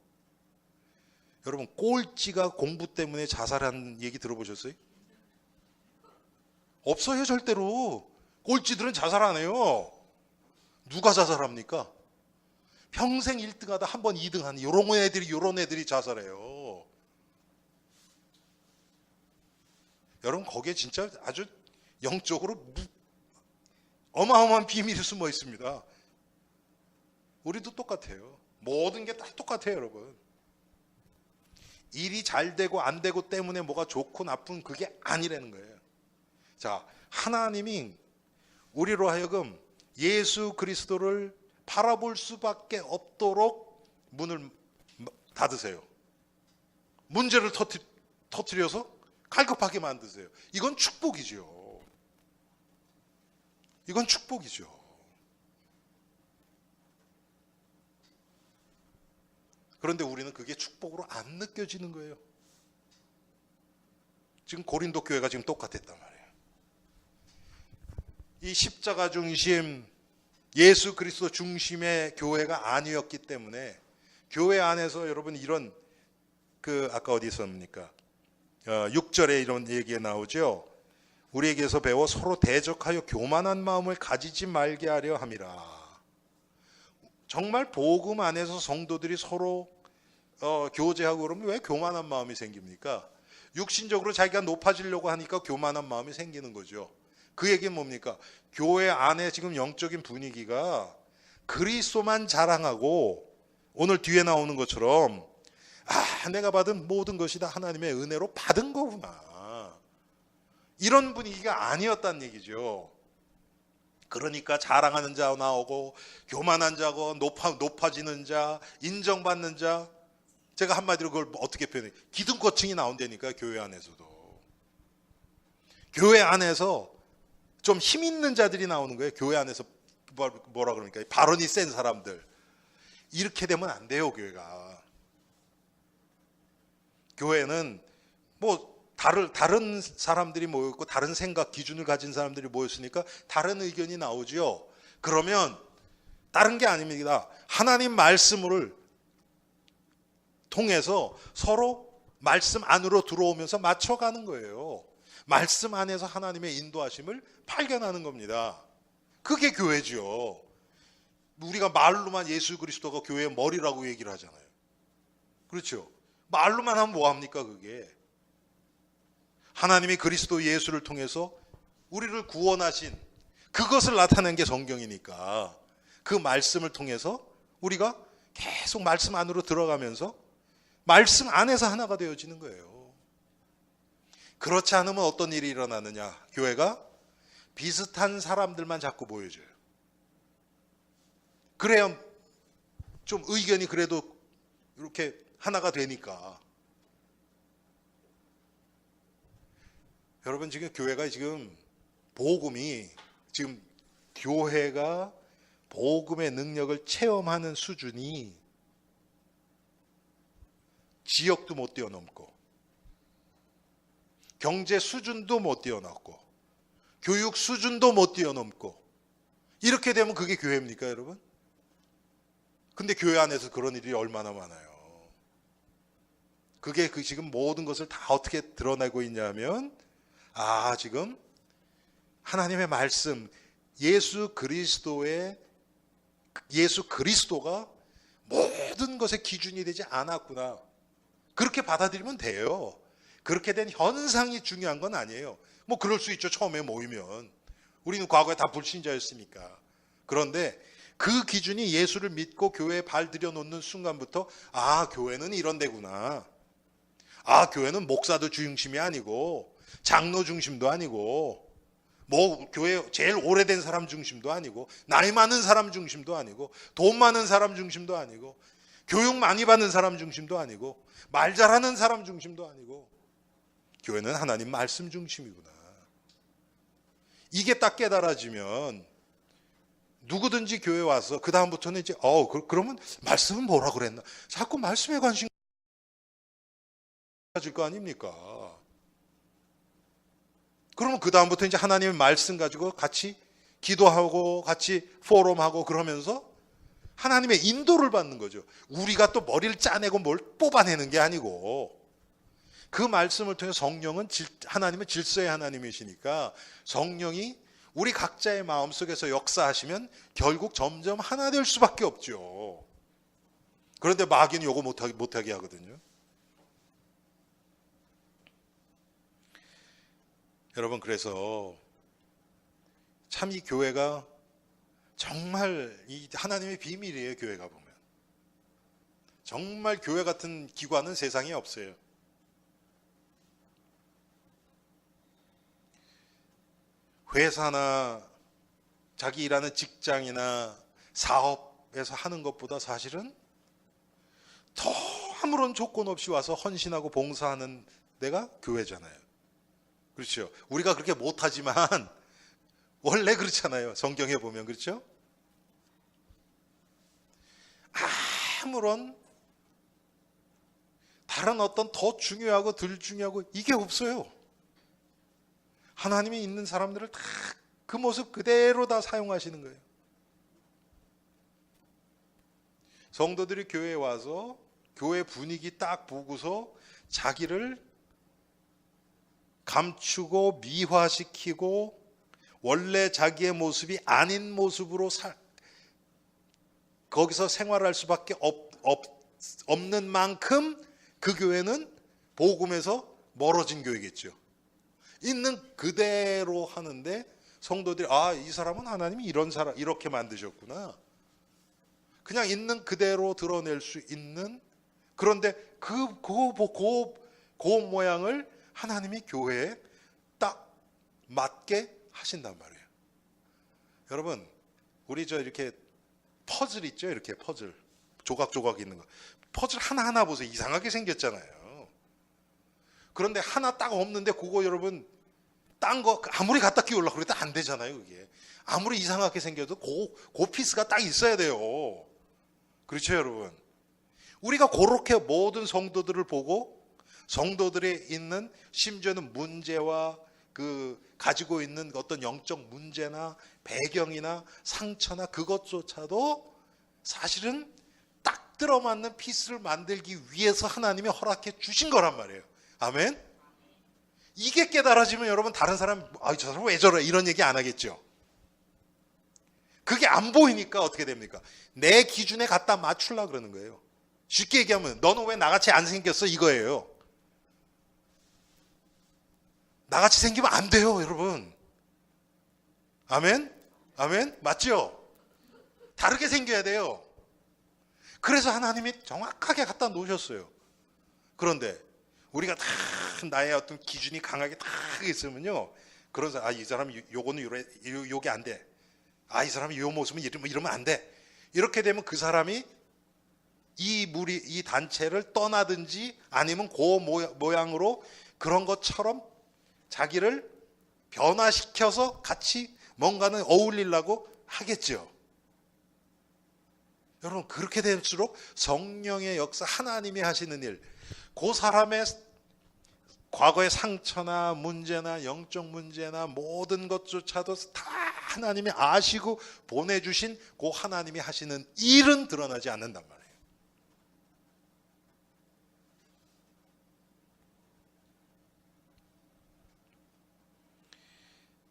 여러분, 꼴찌가 공부 때문에 자살한 얘기 들어보셨어요? 없어요, 절대로. 꼴찌들은 자살 안 해요. 누가 자살합니까? 평생 1등하다 한 번 2등하는 이런 애들이 자살해요. 여러분, 거기에 진짜 아주 영적으로 어마어마한 비밀이 숨어 있습니다. 우리도 똑같아요. 모든 게 다 똑같아요, 여러분. 일이 잘 되고 안 되고 때문에 뭐가 좋고 나쁜 그게 아니라는 거예요. 자, 하나님이 우리로 하여금 예수 그리스도를 바라볼 수밖에 없도록 문을 닫으세요. 문제를 터뜨려서 갈급하게 만드세요. 이건 축복이죠. 이건 축복이죠. 그런데 우리는 그게 축복으로 안 느껴지는 거예요. 지금 고린도 교회가 지금 똑같았단 말이에요. 이 십자가 중심, 예수 그리스도 중심의 교회가 아니었기 때문에 교회 안에서 여러분 이런 아까 어디 있었습니까? 6절에 이런 얘기가 나오죠. 우리에게서 배워 서로 대적하여 교만한 마음을 가지지 말게 하려 함이라. 정말 복음 안에서 성도들이 서로 교제하고 그러면 왜 교만한 마음이 생깁니까? 육신적으로 자기가 높아지려고 하니까 교만한 마음이 생기는 거죠. 그 얘기는 뭡니까? 교회 안에 지금 영적인 분위기가 그리스도만 자랑하고 오늘 뒤에 나오는 것처럼 내가 받은 모든 것이 다 하나님의 은혜로 받은 거구나. 이런 분위기가 아니었다는 얘기죠. 그러니까 자랑하는 자 나오고 교만한 자고 높아지는 자, 인정받는 자. 제가 한마디로 그걸 어떻게 표현해요? 기둥거층이 나온다니까 교회 안에서도. 교회 안에서 좀 힘 있는 자들이 나오는 거예요. 교회 안에서 뭐라 그러니까 발언이 센 사람들. 이렇게 되면 안 돼요, 교회가. 교회는 뭐 다른 사람들이 모였고 다른 생각 기준을 가진 사람들이 모였으니까 다른 의견이 나오죠. 그러면 다른 게 아닙니다. 하나님 말씀을 통해서 서로 말씀 안으로 들어오면서 맞춰가는 거예요. 말씀 안에서 하나님의 인도하심을 발견하는 겁니다. 그게 교회죠. 우리가 말로만 예수 그리스도가 교회의 머리라고 얘기를 하잖아요. 그렇죠? 말로만 하면 뭐합니까 그게? 하나님이 그리스도 예수를 통해서 우리를 구원하신 그것을 나타낸 게 성경이니까 그 말씀을 통해서 우리가 계속 말씀 안으로 들어가면서 말씀 안에서 하나가 되어지는 거예요. 그렇지 않으면 어떤 일이 일어나느냐? 교회가 비슷한 사람들만 자꾸 보여줘요. 그래야 좀 의견이 그래도 이렇게 하나가 되니까. 여러분 지금 교회가 지금 복음이 지금 교회가 복음의 능력을 체험하는 수준이 지역도 못 뛰어넘고 경제 수준도 못 뛰어넘고 교육 수준도 못 뛰어넘고 이렇게 되면 그게 교회입니까 여러분? 근데 교회 안에서 그런 일이 얼마나 많아요. 그게 지금 모든 것을 다 어떻게 드러내고 있냐면 지금 하나님의 말씀 예수 그리스도가 모든 것의 기준이 되지 않았구나. 그렇게 받아들이면 돼요. 그렇게 된 현상이 중요한 건 아니에요. 뭐 그럴 수 있죠. 처음에 모이면. 우리는 과거에 다 불신자였으니까. 그런데 그 기준이 예수를 믿고 교회에 발 들여놓는 순간부터 교회는 이런 데구나. 교회는 목사도 중심이 아니고 장로 중심도 아니고 뭐 교회 제일 오래된 사람 중심도 아니고 나이 많은 사람 중심도 아니고 돈 많은 사람 중심도 아니고 교육 많이 받는 사람 중심도 아니고 말 잘하는 사람 중심도 아니고 교회는 하나님 말씀 중심이구나. 이게 딱 깨달아지면 누구든지 교회 와서 그 다음부터는 이제 그러면 말씀은 뭐라 그랬나? 자꾸 말씀에 관심 가질 거 아닙니까? 그러면 그 다음부터 이제 하나님의 말씀 가지고 같이 기도하고 같이 포럼하고 그러면서 하나님의 인도를 받는 거죠. 우리가 또 머리를 짜내고 뭘 뽑아내는 게 아니고 그 말씀을 통해 성령은 하나님은 질서의 하나님이시니까 성령이 우리 각자의 마음속에서 역사하시면 결국 점점 하나 될 수밖에 없죠. 그런데 마귀는 요거 못하게 하거든요. 여러분 그래서 참 이 교회가 정말 이 하나님의 비밀이에요. 교회가 보면 정말 교회 같은 기관은 세상에 없어요. 회사나 자기 일하는 직장이나 사업에서 하는 것보다 사실은 더 아무런 조건 없이 와서 헌신하고 봉사하는 데가 교회잖아요. 그렇죠? 우리가 그렇게 못하지만 원래 그렇잖아요. 성경에 보면 그렇죠? 아무런 다른 어떤 더 중요하고 덜 중요하고 이게 없어요. 하나님이 있는 사람들을 다 그 모습 그대로 다 사용하시는 거예요. 성도들이 교회에 와서 교회 분위기 딱 보고서 자기를 감추고 미화시키고 원래 자기의 모습이 아닌 모습으로 거기서 생활할 수밖에 없는 만큼 그 교회는 복음에서 멀어진 교회겠죠. 있는 그대로 하는데 성도들이 이 사람은 하나님이 이런 사람 이렇게 만드셨구나. 그냥 있는 그대로 드러낼 수 있는, 그런데 그 모양을 하나님이 교회에 딱 맞게 하신단 말이에요. 여러분, 우리 이렇게 퍼즐 있죠? 이렇게 퍼즐 조각조각 있는 거. 퍼즐 하나하나 보세요. 이상하게 생겼잖아요. 그런데 하나 딱 없는데 그거 여러분 딴 거 아무리 갖다 끼우려고 그래도 안 되잖아요. 그게 아무리 이상하게 생겨도 그 피스가 딱 있어야 돼요. 그렇죠 여러분? 우리가 그렇게 모든 성도들을 보고 성도들이 있는 심지어는 문제와 그 가지고 있는 어떤 영적 문제나 배경이나 상처나 그것조차도 사실은 딱 들어맞는 피스를 만들기 위해서 하나님이 허락해 주신 거란 말이에요. 아멘? 이게 깨달아지면 여러분 다른 사람 저 사람 왜 저래 이런 얘기 안 하겠죠. 그게 안 보이니까 어떻게 됩니까? 내 기준에 갖다 맞추려고 그러는 거예요. 쉽게 얘기하면 너는 왜 나같이 안 생겼어 이거예요. 나같이 생기면 안 돼요 여러분. 아멘? 아멘? 맞죠? 다르게 생겨야 돼요. 그래서 하나님이 정확하게 갖다 놓으셨어요. 그런데 우리가 다 나의 어떤 기준이 강하게 다 있으면요, 그런 사람 이 사람 요거는 요게 안 돼. 이 사람이 요 모습은 이러면 안 돼. 이렇게 되면 그 사람이 이 단체를 떠나든지 아니면 그 모양으로 그런 것처럼 자기를 변화시켜서 같이 뭔가는 어울리려고 하겠죠. 여러분 그렇게 될수록 성령의 역사, 하나님이 하시는 일, 그 사람의 과거의 상처나 문제나 영적 문제나 모든 것조차도 다 하나님이 아시고 보내주신 그 하나님이 하시는 일은 드러나지 않는단 말이에요.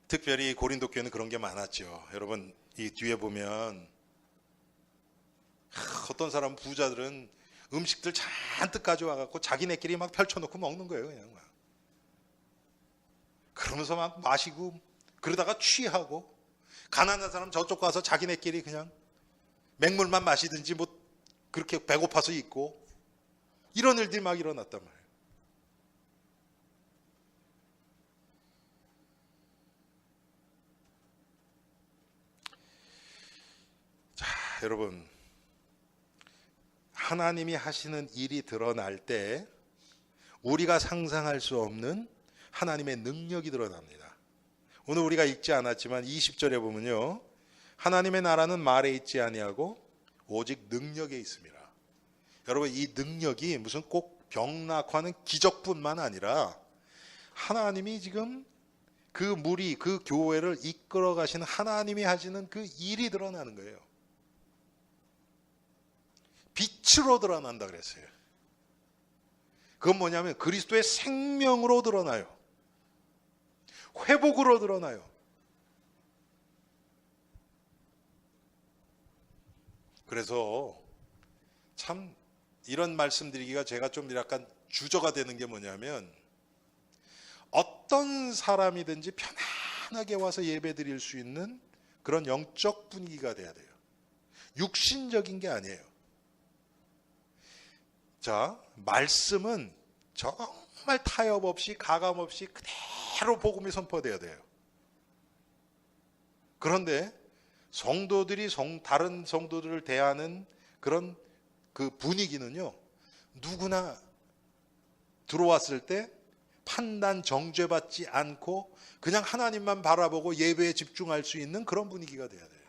특별히 고린도 교회는 그런 게 많았죠. 여러분 이 뒤에 보면 어떤 사람 부자들은 음식들 잔뜩 가져와갖고 자기네끼리 막 펼쳐놓고 먹는 거예요. 그냥 막. 그러면서 막 마시고 그러다가 취하고, 가난한 사람 저쪽 가서 자기네끼리 그냥 맹물만 마시든지 뭐 그렇게 배고파서 있고, 이런 일들이 막 일어났단 말이에요. 자, 여러분 하나님이 하시는 일이 드러날 때 우리가 상상할 수 없는 하나님의 능력이 드러납니다. 오늘 우리가 읽지 않았지만 20절에 보면요, 하나님의 나라는 말에 있지 아니하고 오직 능력에 있습니다. 여러분 이 능력이 무슨 꼭 병낙화는 기적뿐만 아니라 하나님이 지금 그 무리, 그 교회를 이끌어 가시는 하나님이 하시는 그 일이 드러나는 거예요. 빛으로 드러난다 그랬어요. 그건 뭐냐면 그리스도의 생명으로 드러나요. 회복으로 드러나요. 그래서 참 이런 말씀드리기가 제가 좀 약간 주저가 되는 게 뭐냐면, 어떤 사람이든지 편안하게 와서 예배 드릴 수 있는 그런 영적 분위기가 돼야 돼요. 육신적인 게 아니에요. 자, 말씀은 정말 타협 없이 가감 없이 그대로 복음이 선포돼야 돼요. 그런데 성도들이 다른 성도들을 대하는 그런 그 분위기는요, 누구나 들어왔을 때 판단 정죄받지 않고 그냥 하나님만 바라보고 예배에 집중할 수 있는 그런 분위기가 돼야 돼요.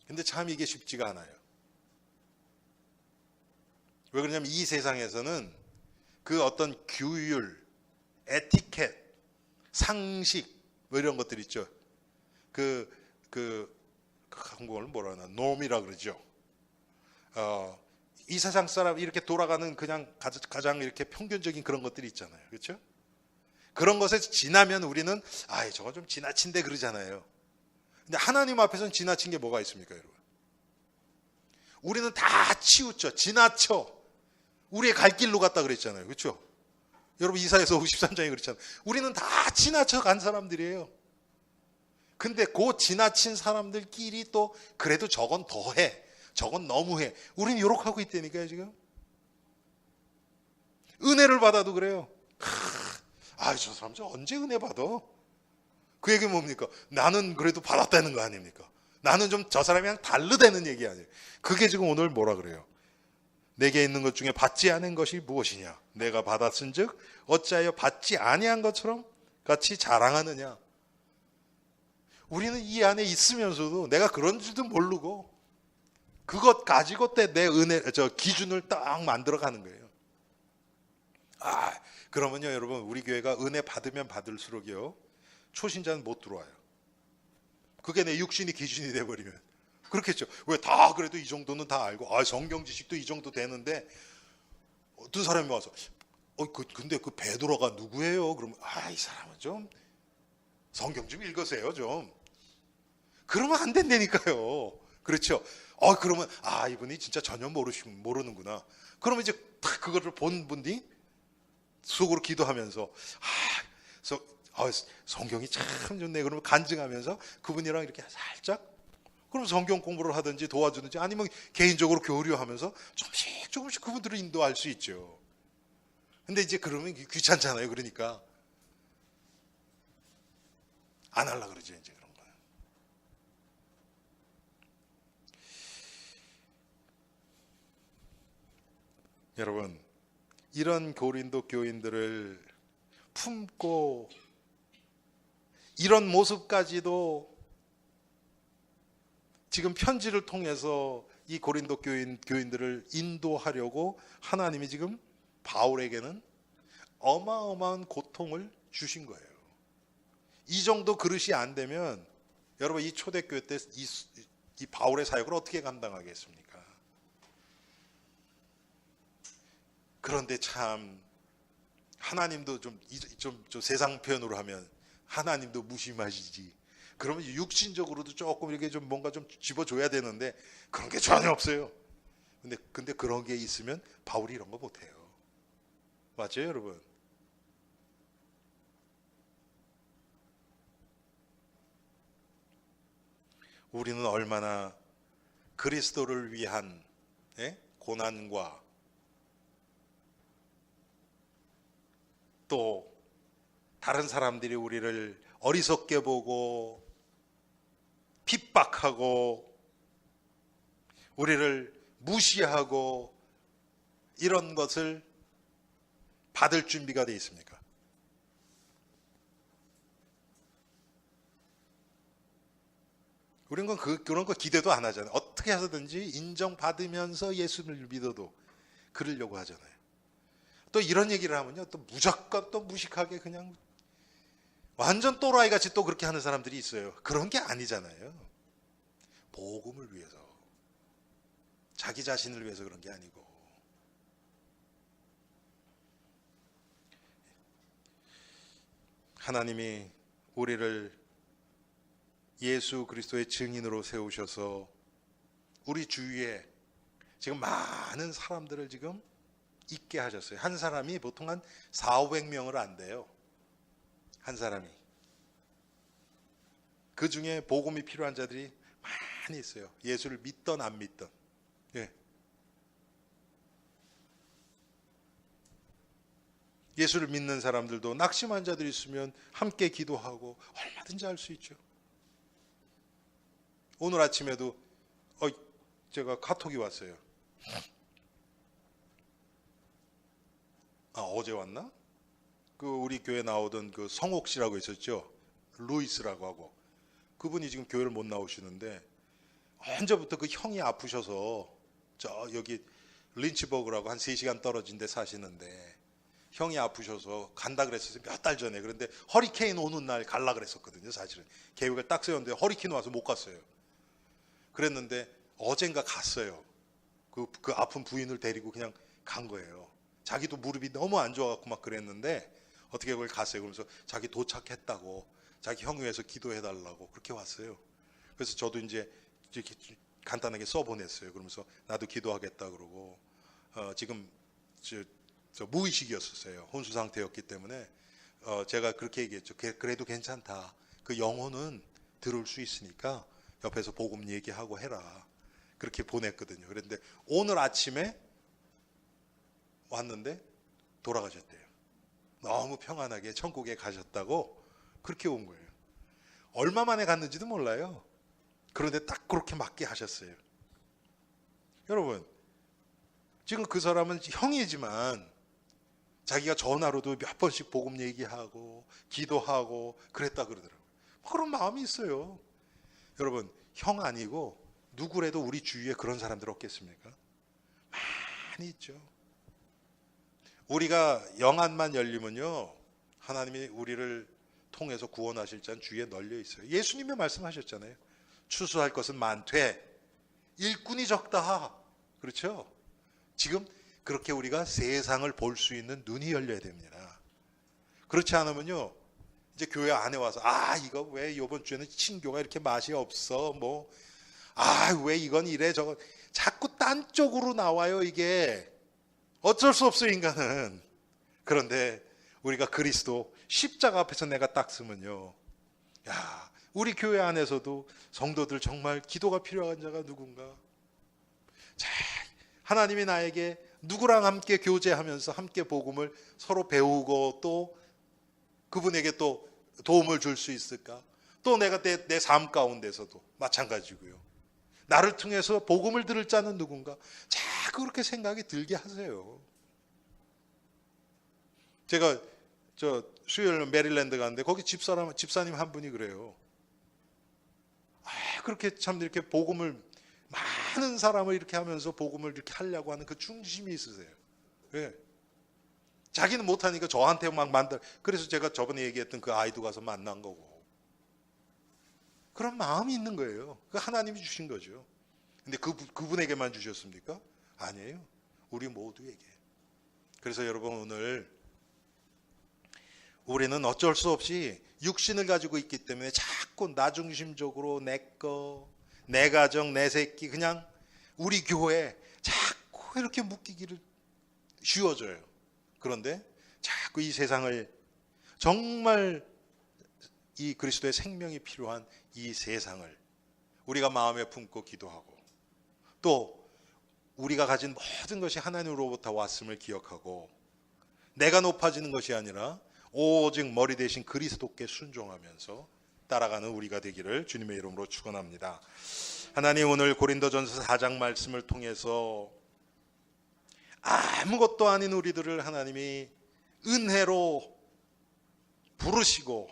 근데 참 이게 쉽지가 않아요. 왜 그러냐면 이 세상에서는 그 어떤 규율, 에티켓, 상식 뭐 이런 것들 있죠. 한국어를 뭐라 하나, 놈이라 그러죠. 이 세상 사람 이렇게 돌아가는 그냥 가장 이렇게 평균적인 그런 것들이 있잖아요. 그렇죠? 그런 것에 지나면 우리는 저거 좀 지나친데 그러잖아요. 근데 하나님 앞에서는 지나친 게 뭐가 있습니까, 여러분? 우리는 다 치우쳐, 지나쳐. 우리의 갈 길로 갔다 그랬잖아요. 그렇죠? 여러분 이사야서 53장에 그렇잖아요. 우리는 다 지나쳐 간 사람들이에요. 근데 그 지나친 사람들끼리 또 그래도 저건 더해, 저건 너무해. 우리는 이렇게 하고 있다니까요, 지금. 은혜를 받아도 그래요. 저 사람 언제 은혜 받아? 그 얘기 뭡니까? 나는 그래도 받았다는 거 아닙니까? 나는 좀 저 사람이랑 다르다는 얘기 아니에요. 그게 지금 오늘 뭐라 그래요? 내게 있는 것 중에 받지 않은 것이 무엇이냐? 내가 받았은즉 어찌하여 받지 아니한 것처럼 같이 자랑하느냐? 우리는 이 안에 있으면서도 내가 그런 줄도 모르고 그것 가지고 때 내 기준을 딱 만들어가는 거예요. 그러면요, 여러분, 우리 교회가 은혜 받으면 받을수록요, 초신자는 못 들어와요. 그게 내 육신이 기준이 돼버리면. 그렇겠죠. 왜 다 그래도 이 정도는 다 알고, 성경 지식도 이 정도 되는데, 어떤 사람이 와서, 근데 그 베드로가 누구예요? 그러면, 이 사람은 좀, 성경 좀 읽으세요, 좀. 그러면 안 된다니까요. 그렇죠. 그러면, 이분이 진짜 전혀 모르는구나. 그러면 이제 딱 그거를 본 분이 속으로 기도하면서, 성경이 참 좋네. 그러면 간증하면서 그분이랑 이렇게 살짝, 그럼 성경 공부를 하든지 도와주든지 아니면 개인적으로 교류하면서 조금씩 그분들을 인도할 수 있죠. 근데 이제 그러면 귀찮잖아요. 그러니까 안 하려고 그러죠, 이제 그런 거는. 여러분, 이런 고린도 교인들을 품고 이런 모습까지도 지금 편지를 통해서 이 고린도 교인들을 인도하려고 하나님이 지금 바울에게는 어마어마한 고통을 주신 거예요. 이 정도 그릇이 안 되면 여러분 이 초대교회 때 이 바울의 사역을 어떻게 감당하겠습니까? 그런데 참 하나님도 좀 세상 표현으로 하면 하나님도 무심하시지. 그러면 육신적으로도 조금 이렇게 좀 뭔가 좀 집어줘야 되는데 그런 게 전혀 없어요. 근데 그런 게 있으면 바울이 이런 거 못해요. 맞죠, 여러분? 우리는 얼마나 그리스도를 위한 고난과 또 다른 사람들이 우리를 어리석게 보고 핍박하고 우리를 무시하고 이런 것을 받을 준비가 되어 있습니까? 우리는 그런 거 기대도 안 하잖아요. 어떻게 해서든지 인정받으면서 예수를 믿어도 그러려고 하잖아요. 또 이런 얘기를 하면요, 또 무조건 또 무식하게 그냥 완전 또라이 같이 또 그렇게 하는 사람들이 있어요. 그런 게 아니잖아요. 복음을 위해서, 자기 자신을 위해서 그런 게 아니고. 하나님이 우리를 예수 그리스도의 증인으로 세우셔서 우리 주위에 지금 많은 사람들을 지금 있게 하셨어요. 한 사람이 보통 한 400~500명을 안 돼요. 한 사람이. 그 중에 복음이 필요한 자들이 많이 있어요. 예수를 믿던 안 믿던. 예. 예수를 믿는 사람들도 낙심한 자들이 있으면 함께 기도하고 얼마든지 할 수 있죠. 오늘 아침에도 제가 카톡이 왔어요. 어제 왔나? 우리 교회 나오던 성옥 씨라고 있었죠. 루이스라고 하고. 그분이 지금 교회를 못 나오시는데 언제부터 형이 아프셔서 여기 린치버그라고 한 3시간 떨어진 데 사시는데 형이 아프셔서 간다 그랬었어요. 몇 달 전에. 그런데 허리케인 오는 날 갈라 그랬었거든요. 사실은 계획을 딱 세웠는데 허리케인 와서 못 갔어요. 그랬는데 어젠가 갔어요. 그 아픈 부인을 데리고 그냥 간 거예요. 자기도 무릎이 너무 안 좋아갖고 막 그랬는데 어떻게 그걸 갔어요. 그러면서 자기 도착했다고, 자기 형 위해서 기도해달라고 그렇게 왔어요. 그래서 저도 이제 이렇게 간단하게 써보냈어요. 그러면서 나도 기도하겠다 그러고 지금 저 무의식이었었어요. 혼수 상태였기 때문에 제가 그렇게 얘기했죠. 그래도 괜찮다. 그 영혼은 들을 수 있으니까 옆에서 복음 얘기하고 해라. 그렇게 보냈거든요. 그런데 오늘 아침에 왔는데 돌아가셨대요. 너무 평안하게 천국에 가셨다고 그렇게 온 거예요. 얼마 만에 갔는지도 몰라요. 그런데 딱 그렇게 맞게 하셨어요. 여러분, 지금 그 사람은 형이지만 자기가 전화로도 몇 번씩 복음 얘기하고 기도하고 그랬다 그러더라고요. 그런 마음이 있어요. 여러분, 형 아니고 누구라도 우리 주위에 그런 사람들 없겠습니까? 많이 있죠. 우리가 영안만 열리면요, 하나님이 우리를 통해서 구원하실 자는 주위에 널려 있어요. 예수님이 말씀하셨잖아요. 추수할 것은 많되 일꾼이 적다. 그렇죠? 지금 그렇게 우리가 세상을 볼 수 있는 눈이 열려야 됩니다. 그렇지 않으면요, 이제 교회 안에 와서 이거 왜 이번 주에는 친교가 이렇게 맛이 없어, 왜 이건 이래 저거 자꾸 딴 쪽으로 나와요. 이게 어쩔 수 없어요, 인간은. 그런데 우리가 그리스도 십자가 앞에서 내가 딱 서면요, 우리 교회 안에서도 성도들 정말 기도가 필요한 자가 누군가? 자, 하나님이 나에게 누구랑 함께 교제하면서 함께 복음을 서로 배우고 또 그분에게 또 도움을 줄 수 있을까? 또 내가 내 삶 가운데서도 마찬가지고요. 나를 통해서 복음을 들을 자는 누군가? 자꾸 그렇게 생각이 들게 하세요. 제가 수요일 메릴랜드 갔는데 거기 집사님 한 분이 그래요. 그렇게 참 이렇게 복음을 많은 사람을 이렇게 하면서 복음을 이렇게 하려고 하는 그 중심이 있으세요. 왜? 자기는 못하니까 저한테 막 그래서 제가 저번에 얘기했던 그 아이도 가서 만난 거고. 그런 마음이 있는 거예요. 그 하나님이 주신 거죠. 근데 그분에게만 주셨습니까? 아니에요. 우리 모두에게. 그래서 여러분, 오늘 우리는 어쩔 수 없이 육신을 가지고 있기 때문에 자꾸 나 중심적으로 내 거, 내 가정, 내 새끼, 그냥 우리 교회 자꾸 이렇게 묶이기를 쉬워져요. 그런데 자꾸 이 세상을, 정말 이 그리스도의 생명이 필요한 이 세상을 우리가 마음에 품고 기도하고, 또 우리가 가진 모든 것이 하나님으로부터 왔음을 기억하고, 내가 높아지는 것이 아니라 오직 머리 대신 그리스도께 순종하면서 따라가는 우리가 되기를 주님의 이름으로 축원합니다. 하나님, 오늘 고린도전서 4장 말씀을 통해서 아무것도 아닌 우리들을 하나님이 은혜로 부르시고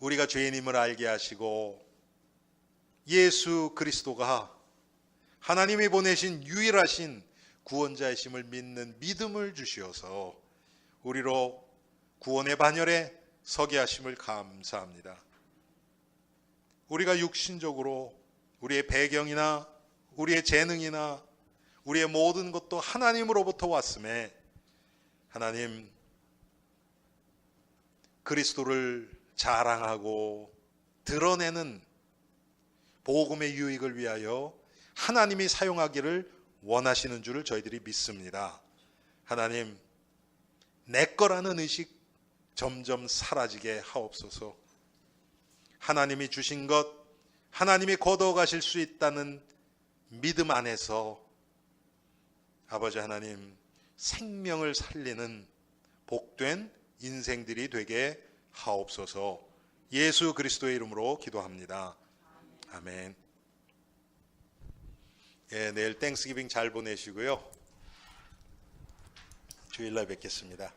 우리가 죄인임을 알게 하시고, 예수 그리스도가 하나님이 보내신 유일하신 구원자이심을 믿는 믿음을 주시어서 우리로 구원의 반열에 서게 하심을 감사합니다. 우리가 육신적으로 우리의 배경이나 우리의 재능이나 우리의 모든 것도 하나님으로부터 왔음에, 하나님, 그리스도를 자랑하고 드러내는 복음의 유익을 위하여 하나님이 사용하기를 원하시는 줄을 저희들이 믿습니다. 하나님, 내 거라는 의식 점점 사라지게 하옵소서. 하나님이 주신 것, 하나님이 거둬가실 수 있다는 믿음 안에서 아버지 하나님, 생명을 살리는 복된 인생들이 되게 하옵소서. 예수 그리스도의 이름으로 기도합니다. 아멘. 예, 내일 땡스기빙 잘 보내시고요. 주일날 뵙겠습니다.